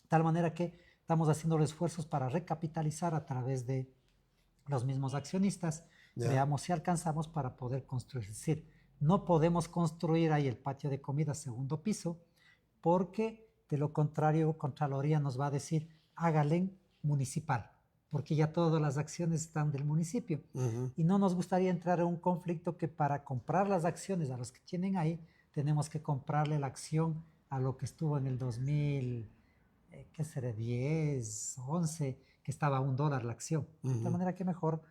De tal manera que estamos haciendo los esfuerzos para recapitalizar a través de los mismos accionistas, veamos si alcanzamos para poder construir. Es decir, no podemos construir ahí el patio de comida segundo piso porque de lo contrario Contraloría nos va a decir hágale municipal, porque ya todas las acciones están del municipio. Y no nos gustaría entrar en un conflicto que para comprar las acciones a los que tienen ahí, tenemos que comprarle la acción a lo que estuvo en el 2000, ¿qué será? 10, 11, que estaba a $1 la acción. De tal manera que mejor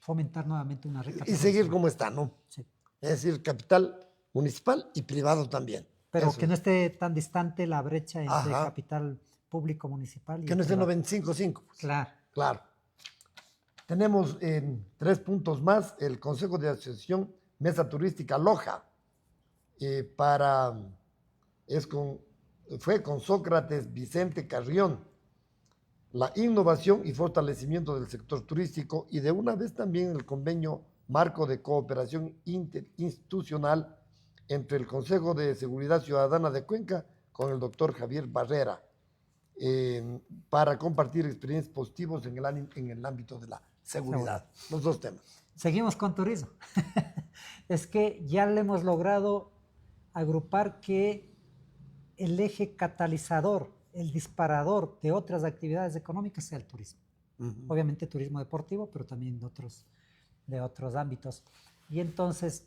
fomentar nuevamente una recapitalización. Y seguir como está, ¿no? Sí. Es decir, capital municipal y privado también. Pero Eso. que no esté tan distante la brecha entre capital público municipal y que no esté privado. 95-5. Pues. Claro. Claro. Tenemos 3 puntos más. El Consejo de Asociación Mesa Turística Loja fue con Sócrates Vicente Carrión. La innovación y fortalecimiento del sector turístico y de una vez también el convenio marco de cooperación interinstitucional entre el Consejo de Seguridad Ciudadana de Cuenca con el doctor Javier Barrera para compartir experiencias positivas en el ámbito de la seguridad. Los dos temas. Seguimos con turismo. Es que ya le hemos logrado agrupar que el eje catalizador, el disparador de otras actividades económicas sea el turismo. Obviamente turismo deportivo, pero también de otros ámbitos. Y entonces,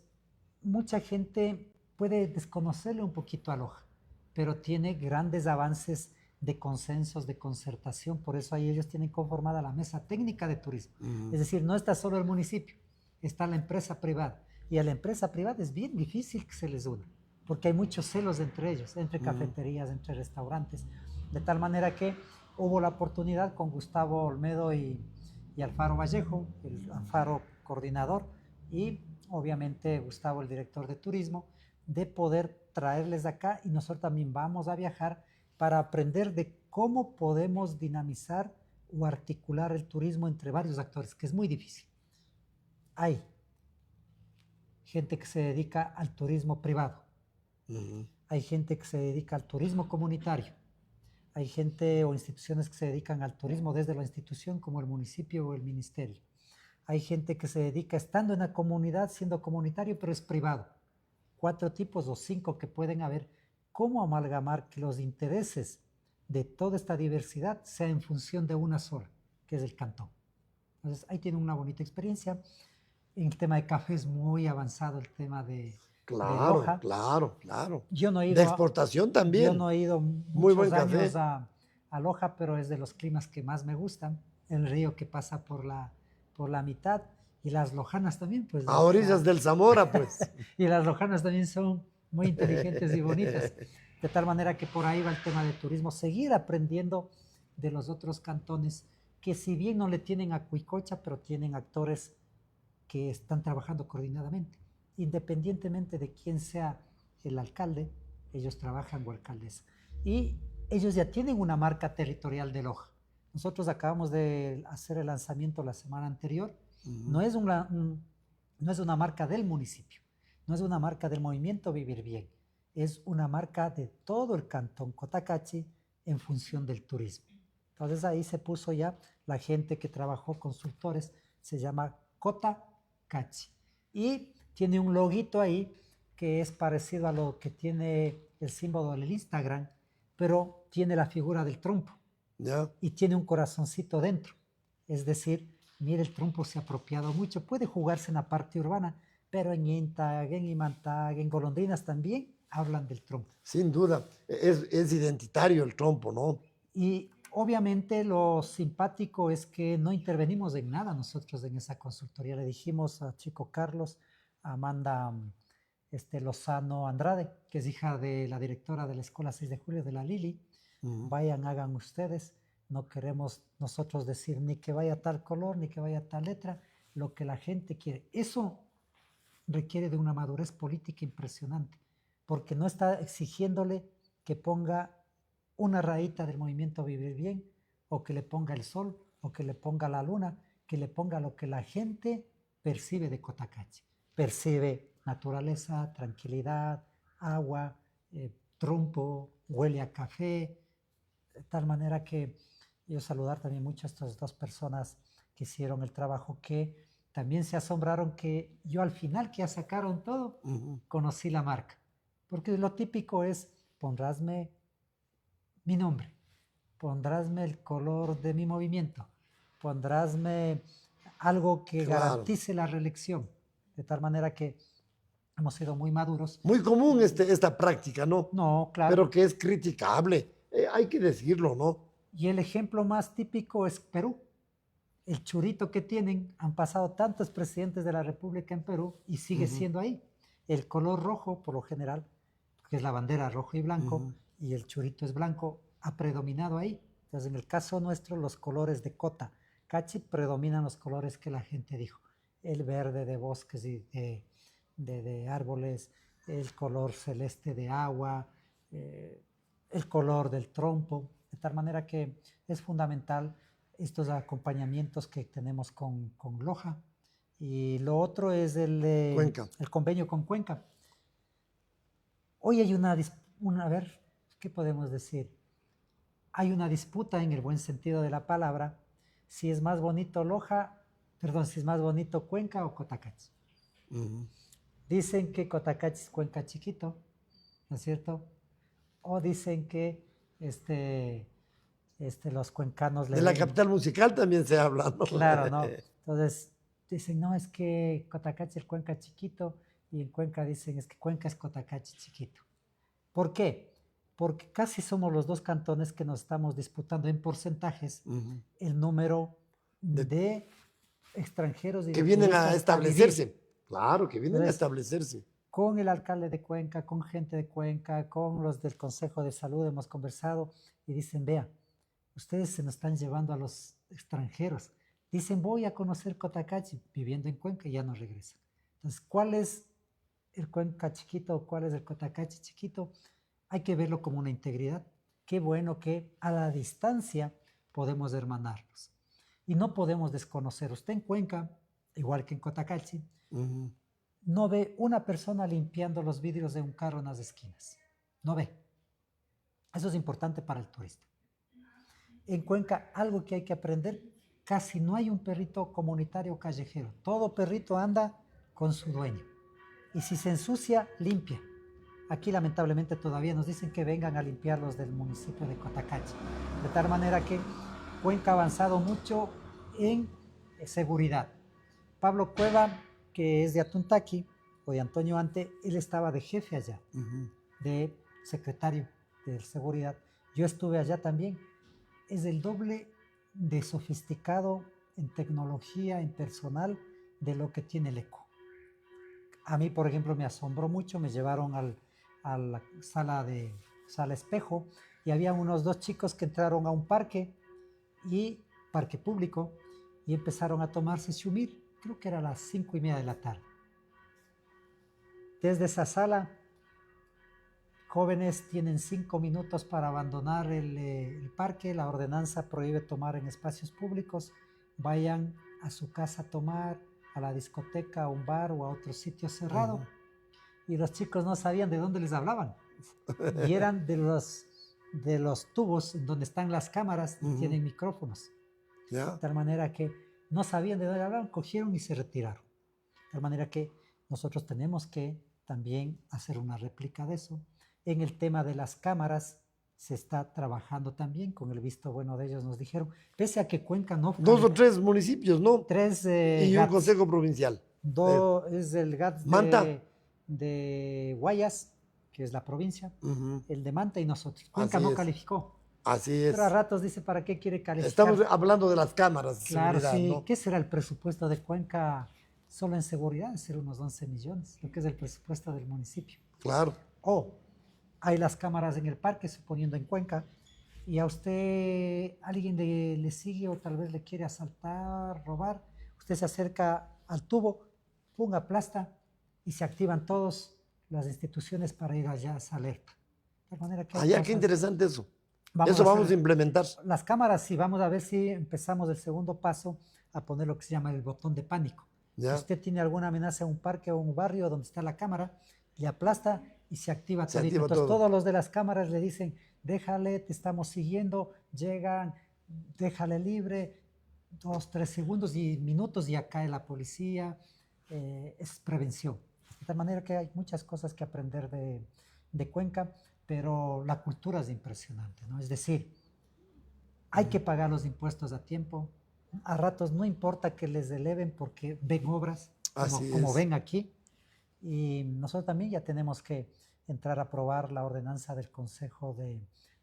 mucha gente puede desconocerle un poquito a Loja, pero tiene grandes avances de consensos, de concertación. Por eso ahí ellos tienen conformada la mesa técnica de turismo. Es decir, no está solo el municipio, está la empresa privada. Y a la empresa privada es bien difícil que se les una, porque hay muchos celos entre ellos, entre cafeterías, entre restaurantes. De tal manera que hubo la oportunidad con Gustavo Olmedo y Alfaro Vallejo, el Alfaro coordinador, y obviamente Gustavo el director de turismo, de poder traerles acá, y nosotros también vamos a viajar para aprender de cómo podemos dinamizar o articular el turismo entre varios actores, que es muy difícil. Hay gente que se dedica al turismo privado, hay gente que se dedica al turismo comunitario, hay gente o instituciones que se dedican al turismo desde la institución como el municipio o el ministerio. Hay gente que se dedica estando en la comunidad, siendo comunitario, pero es privado. 4 tipos o 5 que pueden haber. ¿Cómo amalgamar que los intereses de toda esta diversidad sea en función de una sola, que es el cantón? Entonces, ahí tienen una bonita experiencia. En el tema de café es muy avanzado el tema de Loja. Claro. Yo no he ido de exportación también. Yo no he ido muy muchos buen años café. a Loja, pero es de los climas que más me gustan. El río que pasa por la mitad, y las lojanas también. Pues, a orillas del Zamora, pues. Y las lojanas también son muy inteligentes y bonitas. De tal manera que por ahí va el tema de turismo. Seguir aprendiendo de los otros cantones que si bien no le tienen a Cuicocha, pero tienen actores que están trabajando coordinadamente. Independientemente de quién sea el alcalde, ellos trabajan o alcaldesa. Y ellos ya tienen una marca territorial de Loja. Nosotros acabamos de hacer el lanzamiento la semana anterior. No es una marca del municipio, no es una marca del movimiento Vivir Bien, es una marca de todo el cantón Cotacachi en función del turismo. Entonces ahí se puso ya la gente que trabajó, consultores, se llama Cotacachi. Y tiene un loguito ahí que es parecido a lo que tiene el símbolo del Instagram, pero tiene la figura del trompo. ¿Ya? Y tiene un corazoncito dentro. Es decir, mire, el trompo se ha apropiado mucho. Puede jugarse en la parte urbana, pero en Intag, en Imantag, en Golondrinas también hablan del trompo. Sin duda, es identitario el trompo, ¿no? Y obviamente lo simpático es que no intervenimos en nada nosotros en esa consultoría. Le dijimos a Chico Carlos, a Amanda Lozano Andrade, que es hija de la directora de la Escuela 6 de Julio de la Lili, vayan, hagan ustedes. No queremos nosotros decir ni que vaya tal color, ni que vaya tal letra, lo que la gente quiere. Eso requiere de una madurez política impresionante, porque no está exigiéndole que ponga una rayita del movimiento Vivir Bien, o que le ponga el sol, o que le ponga la luna, que le ponga lo que la gente percibe de Cotacachi. Percibe naturaleza, tranquilidad, agua, trompo, huele a café, de tal manera que yo saludar también mucho a estas dos personas que hicieron el trabajo, que también se asombraron que yo al final que ya sacaron todo, conocí la marca. Porque lo típico es, pondrásme mi nombre, pondrásme el color de mi movimiento, pondrásme algo que garantice la reelección, de tal manera que hemos sido muy maduros. Muy común esta práctica, ¿no? No, claro. Pero que es criticable, hay que decirlo, ¿no? Y el ejemplo más típico es Perú. El churito que tienen, han pasado tantos presidentes de la República en Perú y sigue siendo ahí. El color rojo, por lo general, que es la bandera rojo y blanco, y el churito es blanco, ha predominado ahí. Entonces, en el caso nuestro, los colores de Cotacachi predominan los colores que la gente dijo. El verde de bosques y de árboles, el color celeste de agua, el color del trompo, de tal manera que es fundamental estos acompañamientos que tenemos con Loja. Y lo otro es el convenio con Cuenca. Hoy hay a ver, ¿qué podemos decir? Hay una disputa en el buen sentido de la palabra, si es más bonito si es más bonito Cuenca o Cotacachi. Dicen que Cotacachi es Cuenca chiquito, ¿no es cierto? O dicen que los cuencanos... De la capital musical también se habla, ¿no? Claro, ¿no? Entonces dicen, no, es que Cotacachi es Cuenca chiquito, y en Cuenca dicen, es que Cuenca es Cotacachi chiquito. ¿Por qué? Porque casi somos los dos cantones que nos estamos disputando en porcentajes el número de extranjeros y que vienen a establecerse. Claro, que vienen a establecerse. Con el alcalde de Cuenca, con gente de Cuenca, con los del Consejo de Salud hemos conversado y dicen, vea, ustedes se nos están llevando a los extranjeros. Dicen, voy a conocer Cotacachi, viviendo en Cuenca y ya no regresan. Entonces, ¿cuál es el Cuenca chiquito o cuál es el Cotacachi chiquito? Hay que verlo como una integridad. Qué bueno que a la distancia podemos hermanarnos. Y no podemos desconocer. Usted en Cuenca, igual que en Cotacachi, no ve una persona limpiando los vidrios de un carro en las esquinas. No ve. Eso es importante para el turista. En Cuenca, algo que hay que aprender, casi no hay un perrito comunitario callejero. Todo perrito anda con su dueño. Y si se ensucia, limpia. Aquí lamentablemente todavía nos dicen que vengan a limpiar los del municipio de Cotacachi. De tal manera que Cuenca ha avanzado mucho en seguridad. Pablo Cueva, que es de Atuntaqui, o de Antonio Ante, él estaba de jefe allá, de secretario de seguridad. Yo estuve allá también. Es el doble de sofisticado en tecnología, en personal, de lo que tiene el ECO. A mí, por ejemplo, me asombró mucho, me llevaron a la sala espejo, y había unos dos chicos que entraron a un parque público, y empezaron a tomarse shumir, creo que era a las 5:30 de la tarde. Desde esa sala, jóvenes tienen 5 minutos para abandonar el parque, la ordenanza prohíbe tomar en espacios públicos, vayan a su casa a tomar, a la discoteca, a un bar o a otro sitio cerrado. y los chicos no sabían de dónde les hablaban. Y eran de los tubos en donde están las cámaras y tienen micrófonos. ¿Ya? De tal manera que no sabían de dónde hablaban, cogieron y se retiraron. De tal manera que nosotros tenemos que también hacer una réplica de eso. En el tema de las cámaras se está trabajando también con el visto bueno de ellos, nos dijeron, pese a que Cuenca no... 2 o 3 municipios, ¿no? 3 Y un GATS. consejo provincial. Es el GATS Manta. de Guayas, que es la provincia, Ujú. el de Manta y nosotros. Cuenca Así no es. calificó. Así es. Pero a ratos dice, ¿para qué quiere calificar? Estamos hablando de las cámaras de Claro, seguridad, sí. ¿no? ¿Qué será el presupuesto de Cuenca solo en seguridad? Es ser unos 11 millones, lo que es el presupuesto del municipio. Claro. O hay las cámaras en el parque, suponiendo en Cuenca, y a usted alguien le sigue o tal vez le quiere asaltar, robar, usted se acerca al tubo, pum, aplasta y se activan todas las instituciones para ir allá a esa alerta. De manera que hay Allá, qué cosas- interesante eso. Vamos Eso a vamos a hacer- implementar. Las cámaras, sí, vamos a ver si empezamos el segundo paso a poner lo que se llama el botón de pánico. Ya. Si usted tiene alguna amenaza en un parque o un barrio donde está la cámara, le aplasta y se activa Se todito. activa Entonces todo. todos los de las cámaras le dicen, déjale, te estamos siguiendo, llegan, déjale libre, 2, 3 segundos y minutos y ya cae la policía. Es prevención. De tal manera que hay muchas cosas que aprender de Cuenca, pero la cultura es impresionante, ¿no? Es decir, hay que pagar los impuestos a tiempo. A ratos no importa que les eleven porque ven obras, Así como es. ven aquí. Y nosotros también ya tenemos que entrar a aprobar la ordenanza del Consejo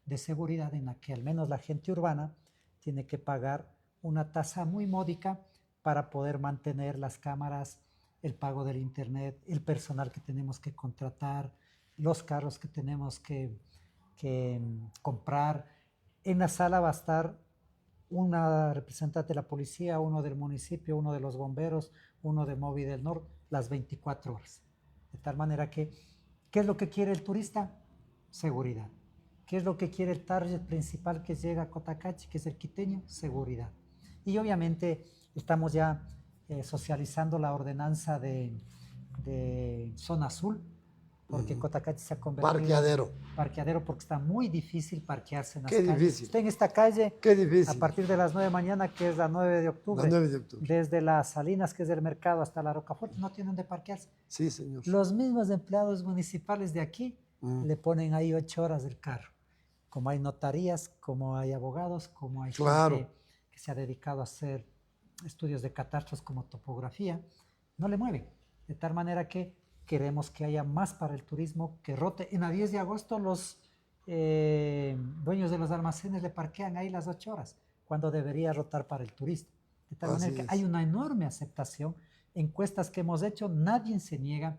de Seguridad en la que al menos la gente urbana tiene que pagar una tasa muy módica para poder mantener las cámaras, el pago del internet, el personal que tenemos que contratar, los carros que tenemos que comprar. En la sala va a estar una representante de la policía, uno del municipio, uno de los bomberos, uno de Movi del Norte, las 24 horas. De tal manera que, ¿qué es lo que quiere el turista? Seguridad. ¿Qué es lo que quiere el target principal que llega a Cotacachi, que es el quiteño? Seguridad. Y obviamente estamos ya socializando la ordenanza de zona azul, porque Cotacachi se ha convertido Parqueadero. parqueadero porque está muy difícil parquearse en las Qué calles. difícil. Usted en esta calle, Qué difícil. a partir de las 9 de mañana, que es la 9 de octubre, La 9 de octubre. desde las Salinas, que es el mercado, hasta la Rocafuerte, no tienen de parquearse. Sí, señor. Los mismos empleados municipales de aquí le ponen ahí 8 horas del carro. Como hay notarías, como hay abogados, como hay Claro. gente que se ha dedicado a hacer estudios de catastros como topografía, no le mueven. De tal manera que queremos que haya más para el turismo, que rote. En la 10 de agosto los dueños de los almacenes le parquean ahí las 8 horas, cuando debería rotar para el turista. De tal Así manera que es. hay una enorme aceptación. Encuestas que hemos hecho, nadie se niega.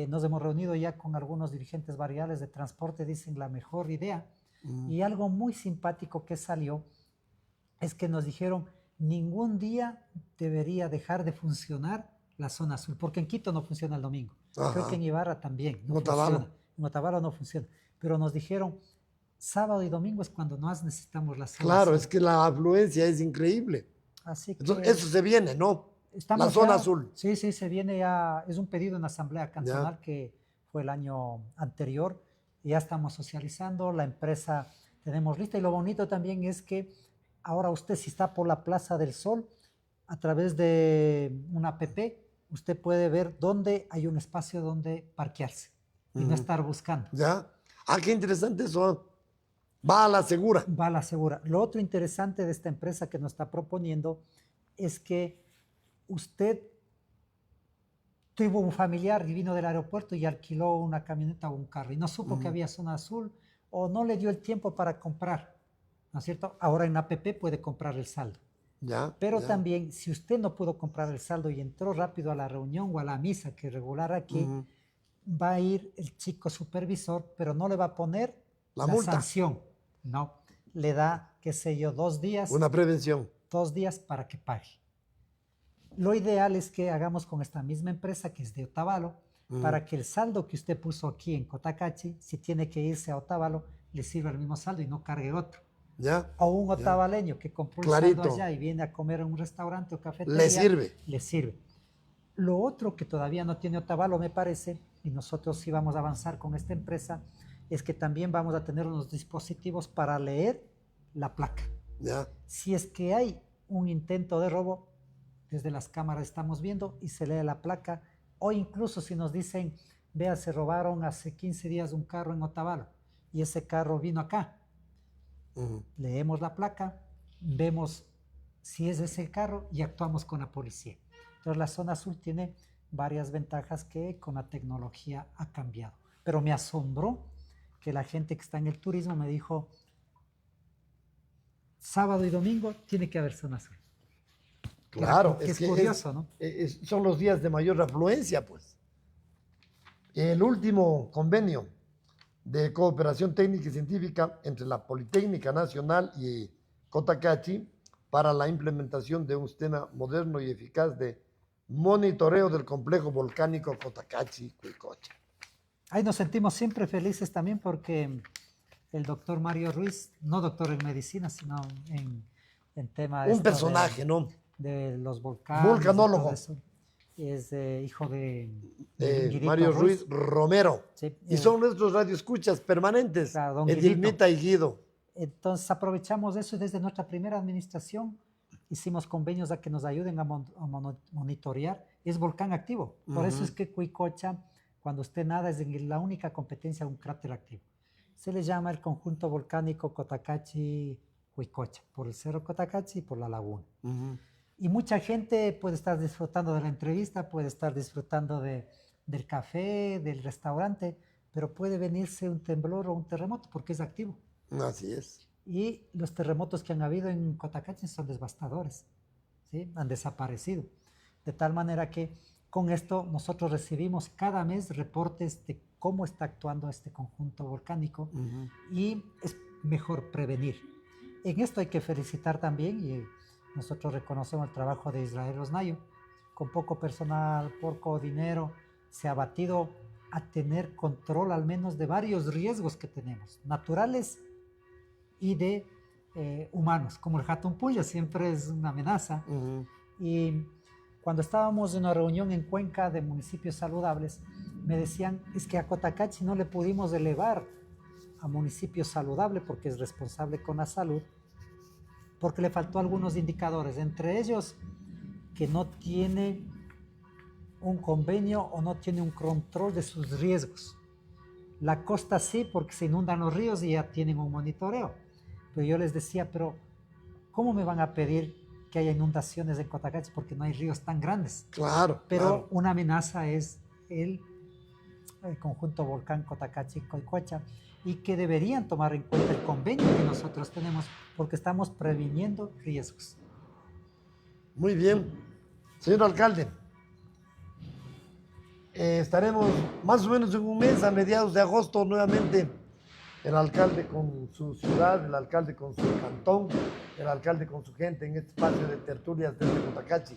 Nos hemos reunido ya con algunos dirigentes barriales de transporte, dicen la mejor idea. Y algo muy simpático que salió es que nos dijeron, ningún día debería dejar de funcionar la zona azul, porque en Quito no funciona el domingo. Ajá. Creo que en Ibarra también no Otavalo. funciona. En Otavalo no funciona. Pero nos dijeron, sábado y domingo es cuando más necesitamos la zona Claro, azul. es que la afluencia es increíble. Así que Entonces, eso se viene, ¿no? estamos la zona ya- azul. Sí, sí, se viene ya, es un pedido en la Asamblea Cantonal que fue el año anterior. Ya estamos socializando, la empresa tenemos lista y lo bonito también es que ahora usted si está por la Plaza del Sol, a través de una app, usted puede ver dónde hay un espacio donde parquearse y no estar buscando. ¿Ya? Ah, qué interesante eso. Va a la segura. Va a la segura. Lo otro interesante de esta empresa que nos está proponiendo es que usted tuvo un familiar y vino del aeropuerto y alquiló una camioneta o un carro y no supo que había zona azul o no le dio el tiempo para comprar, ¿no es cierto? Ahora en app puede comprar el saldo. ¿Ya? Pero ya. también, si usted no pudo comprar el saldo y entró rápido a la reunión o a la misa que regular aquí, va a ir el chico supervisor, pero no le va a poner La la multa. sanción. No, le da, qué sé yo, 2 días, Una prevención. 2 días para que pague. Lo ideal es que hagamos con esta misma empresa que es de Otavalo, para que el saldo que usted puso aquí en Cotacachi, si tiene que irse a Otavalo, le sirva el mismo saldo y no cargue otro. ¿Ya? O un otavaleño que compró el Clarito. saldo allá y viene a comer en un restaurante o cafetería. Le sirve. Le sirve. Lo otro que todavía no tiene Otavalo, me parece, y nosotros sí vamos a avanzar con esta empresa, es que también vamos a tener unos dispositivos para leer la placa. Ya. Si es que hay un intento de robo, desde las cámaras estamos viendo y se lee la placa, o incluso si nos dicen, vea, se robaron hace 15 días un carro en Otavalo y ese carro vino acá. Leemos la placa, vemos si es ese carro y actuamos con la policía. Entonces la zona azul tiene varias ventajas que con la tecnología ha cambiado. Pero me asombró que la gente que está en el turismo me dijo, sábado y domingo tiene que haber zona azul. Claro, es curioso, ¿no? Son los días de mayor afluencia, pues. El último convenio de cooperación técnica y científica entre la Politécnica Nacional y Cotacachi para la implementación de un sistema moderno y eficaz de monitoreo del complejo volcánico Cotacachi-Cuicocha. Ahí nos sentimos siempre felices también porque el doctor Mario Ruiz, no doctor en medicina, sino en tema Un personaje, ¿no? De los volcanes. Volcanólogo. Es hijo de Mario Ruiz Romero. Sí, y son nuestros radioescuchas permanentes, claro, don Edilmita y Guido. Entonces aprovechamos eso y desde nuestra primera administración hicimos convenios a que nos ayuden a monitorear. Es volcán activo. Por eso es que Cuicocha, cuando usted nada, es la única competencia de un cráter activo. Se le llama el conjunto volcánico Cotacachi-Cuicocha, por el cerro Cotacachi y por la laguna. Y mucha gente puede estar disfrutando de la entrevista, puede estar disfrutando del café, del restaurante, pero puede venirse un temblor o un terremoto porque es activo. Así es. Y los terremotos que han habido en Cotacachi son devastadores, ¿sí? Han desaparecido. De tal manera que con esto nosotros recibimos cada mes reportes de cómo está actuando este conjunto volcánico y es mejor prevenir. En esto hay que felicitar también y nosotros reconocemos el trabajo de Israel Osnayo. Con poco personal, poco dinero, se ha batido a tener control al menos de varios riesgos que tenemos, naturales y de humanos, como el jatumpuya, siempre es una amenaza. Y cuando estábamos en una reunión en Cuenca de municipios saludables, me decían, es que a Cotacachi no le pudimos elevar a municipio saludable porque es responsable con la salud, porque le faltó algunos indicadores, entre ellos que no tiene un convenio o no tiene un control de sus riesgos. La costa sí, porque se inundan los ríos y ya tienen un monitoreo. Pero yo les decía, pero ¿cómo me van a pedir que haya inundaciones en Cotacachi porque no hay ríos tan grandes? Claro. Pero claro. una amenaza es el conjunto volcán Cotacachi-Cuicocha y que deberían tomar en cuenta el convenio que nosotros tenemos porque estamos previniendo riesgos. Muy bien. Señor alcalde, estaremos más o menos en un mes, a mediados de agosto, nuevamente el alcalde con su ciudad, el alcalde con su cantón, el alcalde con su gente en este espacio de tertulias desde Cotacachi.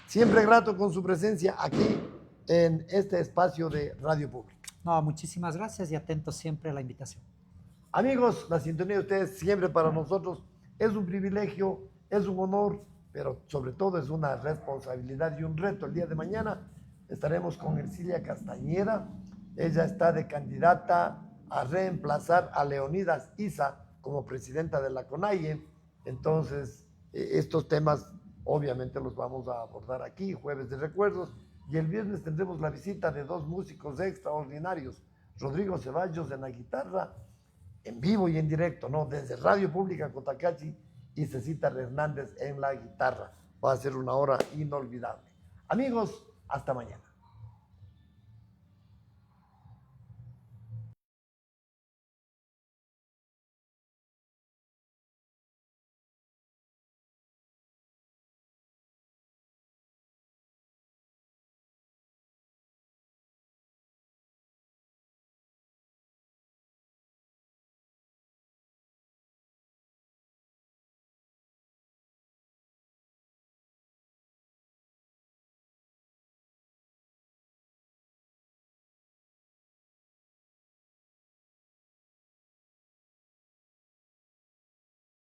Siempre grato con su presencia aquí en este espacio de Radio Pública. No, muchísimas gracias y atentos siempre a la invitación. Amigos, la sintonía de ustedes siempre para nosotros es un privilegio, es un honor, pero sobre todo es una responsabilidad y un reto. El día de mañana estaremos con Ercilia Castañeda. Ella está de candidata a reemplazar a Leonidas Isa como presidenta de la CONAIE. Entonces, estos temas obviamente los vamos a abordar aquí, Jueves de Recuerdos, y el viernes tendremos la visita de dos músicos extraordinarios, Rodrigo Ceballos en la guitarra, en vivo y en directo, ¿no? Desde Radio Pública Cotacachi, y Cecita Hernández en la guitarra. Va a ser una hora inolvidable. Amigos, hasta mañana.